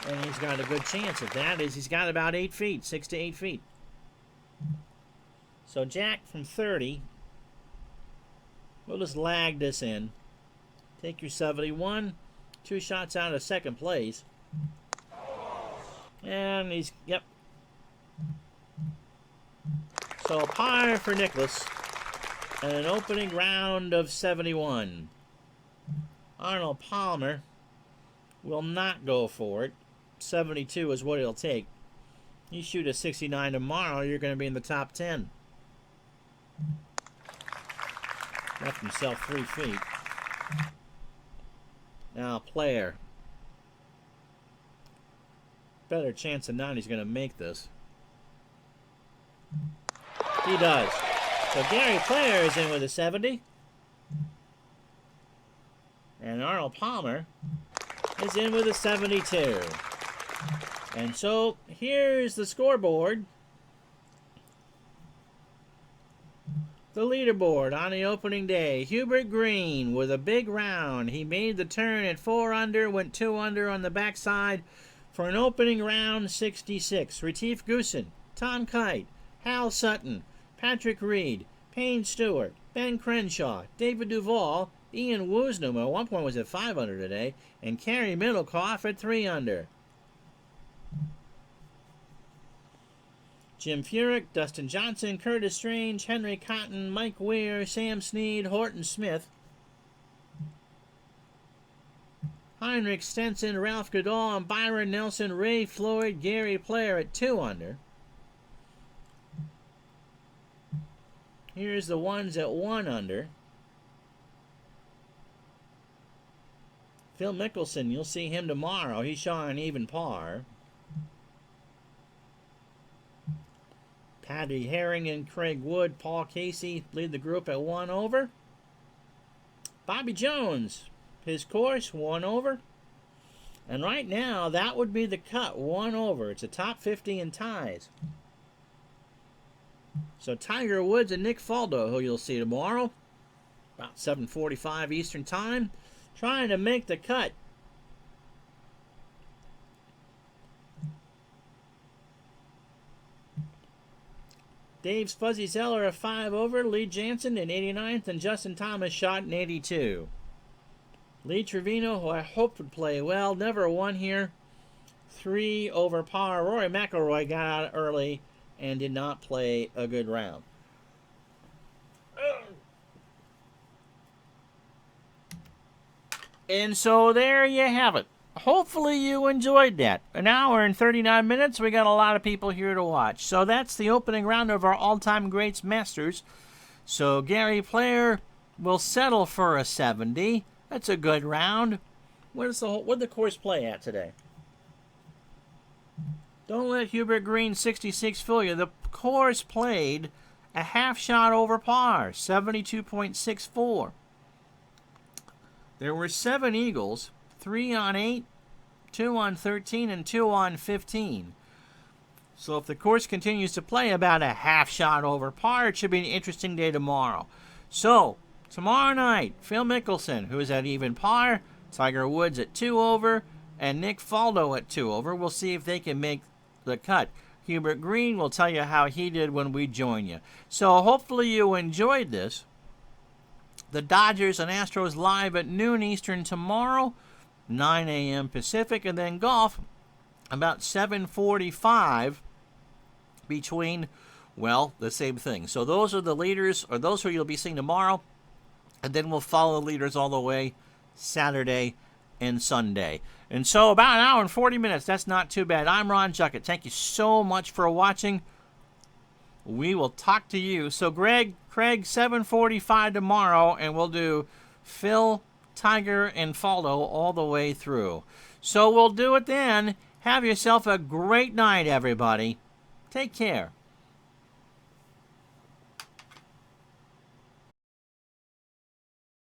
And he's got a good chance at that. He's got about 8 feet, 6 to 8 feet. So Jack from 30. We'll just lag this in. Take your 71. 2 shots out of second place. And he's, yep. So a par for Nicklaus. And an opening round of 71. Arnold Palmer will not go for it. 72 is what he'll take. You shoot a 69 tomorrow, you're going to be in the top 10. Left himself 3 feet. Now, Player. Better chance than not he's going to make this. He does. So Gary Player is in with a 70. And Arnold Palmer is in with a 72. And so here's the scoreboard. The leaderboard on the opening day. Hubert Green with a big round. He made the turn at 4 under, went 2 under on the backside for an opening round 66. Retief Goosen, Tom Kite, Hal Sutton, Patrick Reed, Payne Stewart, Ben Crenshaw, David Duval, Ian Woosnam at one point was at 5 under today, and Kerry Middlecoff at 3 under. Jim Furyk, Dustin Johnson, Curtis Strange, Henry Cotton, Mike Weir, Sam Snead, Horton Smith, Heinrich Stenson, Ralph Goodall, and Byron Nelson, Ray Floyd, Gary Player at 2 under. Here's the ones at 1 under. Phil Mickelson, you'll see him tomorrow. He's shot an even par. Paddy Herring and Craig Wood, Paul Casey lead the group at 1 over. Bobby Jones, his course, 1 over. And right now, that would be the cut, 1 over. It's a top 50 in ties. So Tiger Woods and Nick Faldo, who you'll see tomorrow, about 7:45 Eastern Time, trying to make the cut. Dave's Fuzzy Zeller a 5 over, Lee Jansen in 89th, and Justin Thomas shot in 82. Lee Trevino, who I hoped would play well, never won here. 3 over par. Rory McIlroy got out early and did not play a good round. And so there you have it. Hopefully you enjoyed that. An hour and 39 minutes. We got a lot of people here to watch. So that's the opening round of our all-time greats Masters. So Gary Player will settle for a 70. That's a good round. What did the course play at today? Don't let Hubert Green 66 fool you. The course played a half shot over par, 72.64. There were 7 eagles, 3 on 8, 2 on 13, and 2 on 15. So if the course continues to play about a half shot over par, it should be an interesting day tomorrow. So, tomorrow night, Phil Mickelson, who is at even par, Tiger Woods at 2 over, and Nick Faldo at 2 over. We'll see if they can make the cut. Hubert Green will tell you how he did when we join you. So hopefully you enjoyed this. The Dodgers and Astros live at noon Eastern tomorrow, 9 a.m. Pacific, and then golf about 7:45 between, well, the same thing. So those are the leaders, or those who you'll be seeing tomorrow, and then we'll follow the leaders all the way Saturday and Sunday. And so about an hour and 40 minutes. That's not too bad. I'm Ron Juckett. Thank you so much for watching. We will talk to you. So Craig, 7:45 tomorrow, and we'll do Phil, Tiger, and Faldo all the way through. So we'll do it then. Have yourself a great night, everybody. Take care.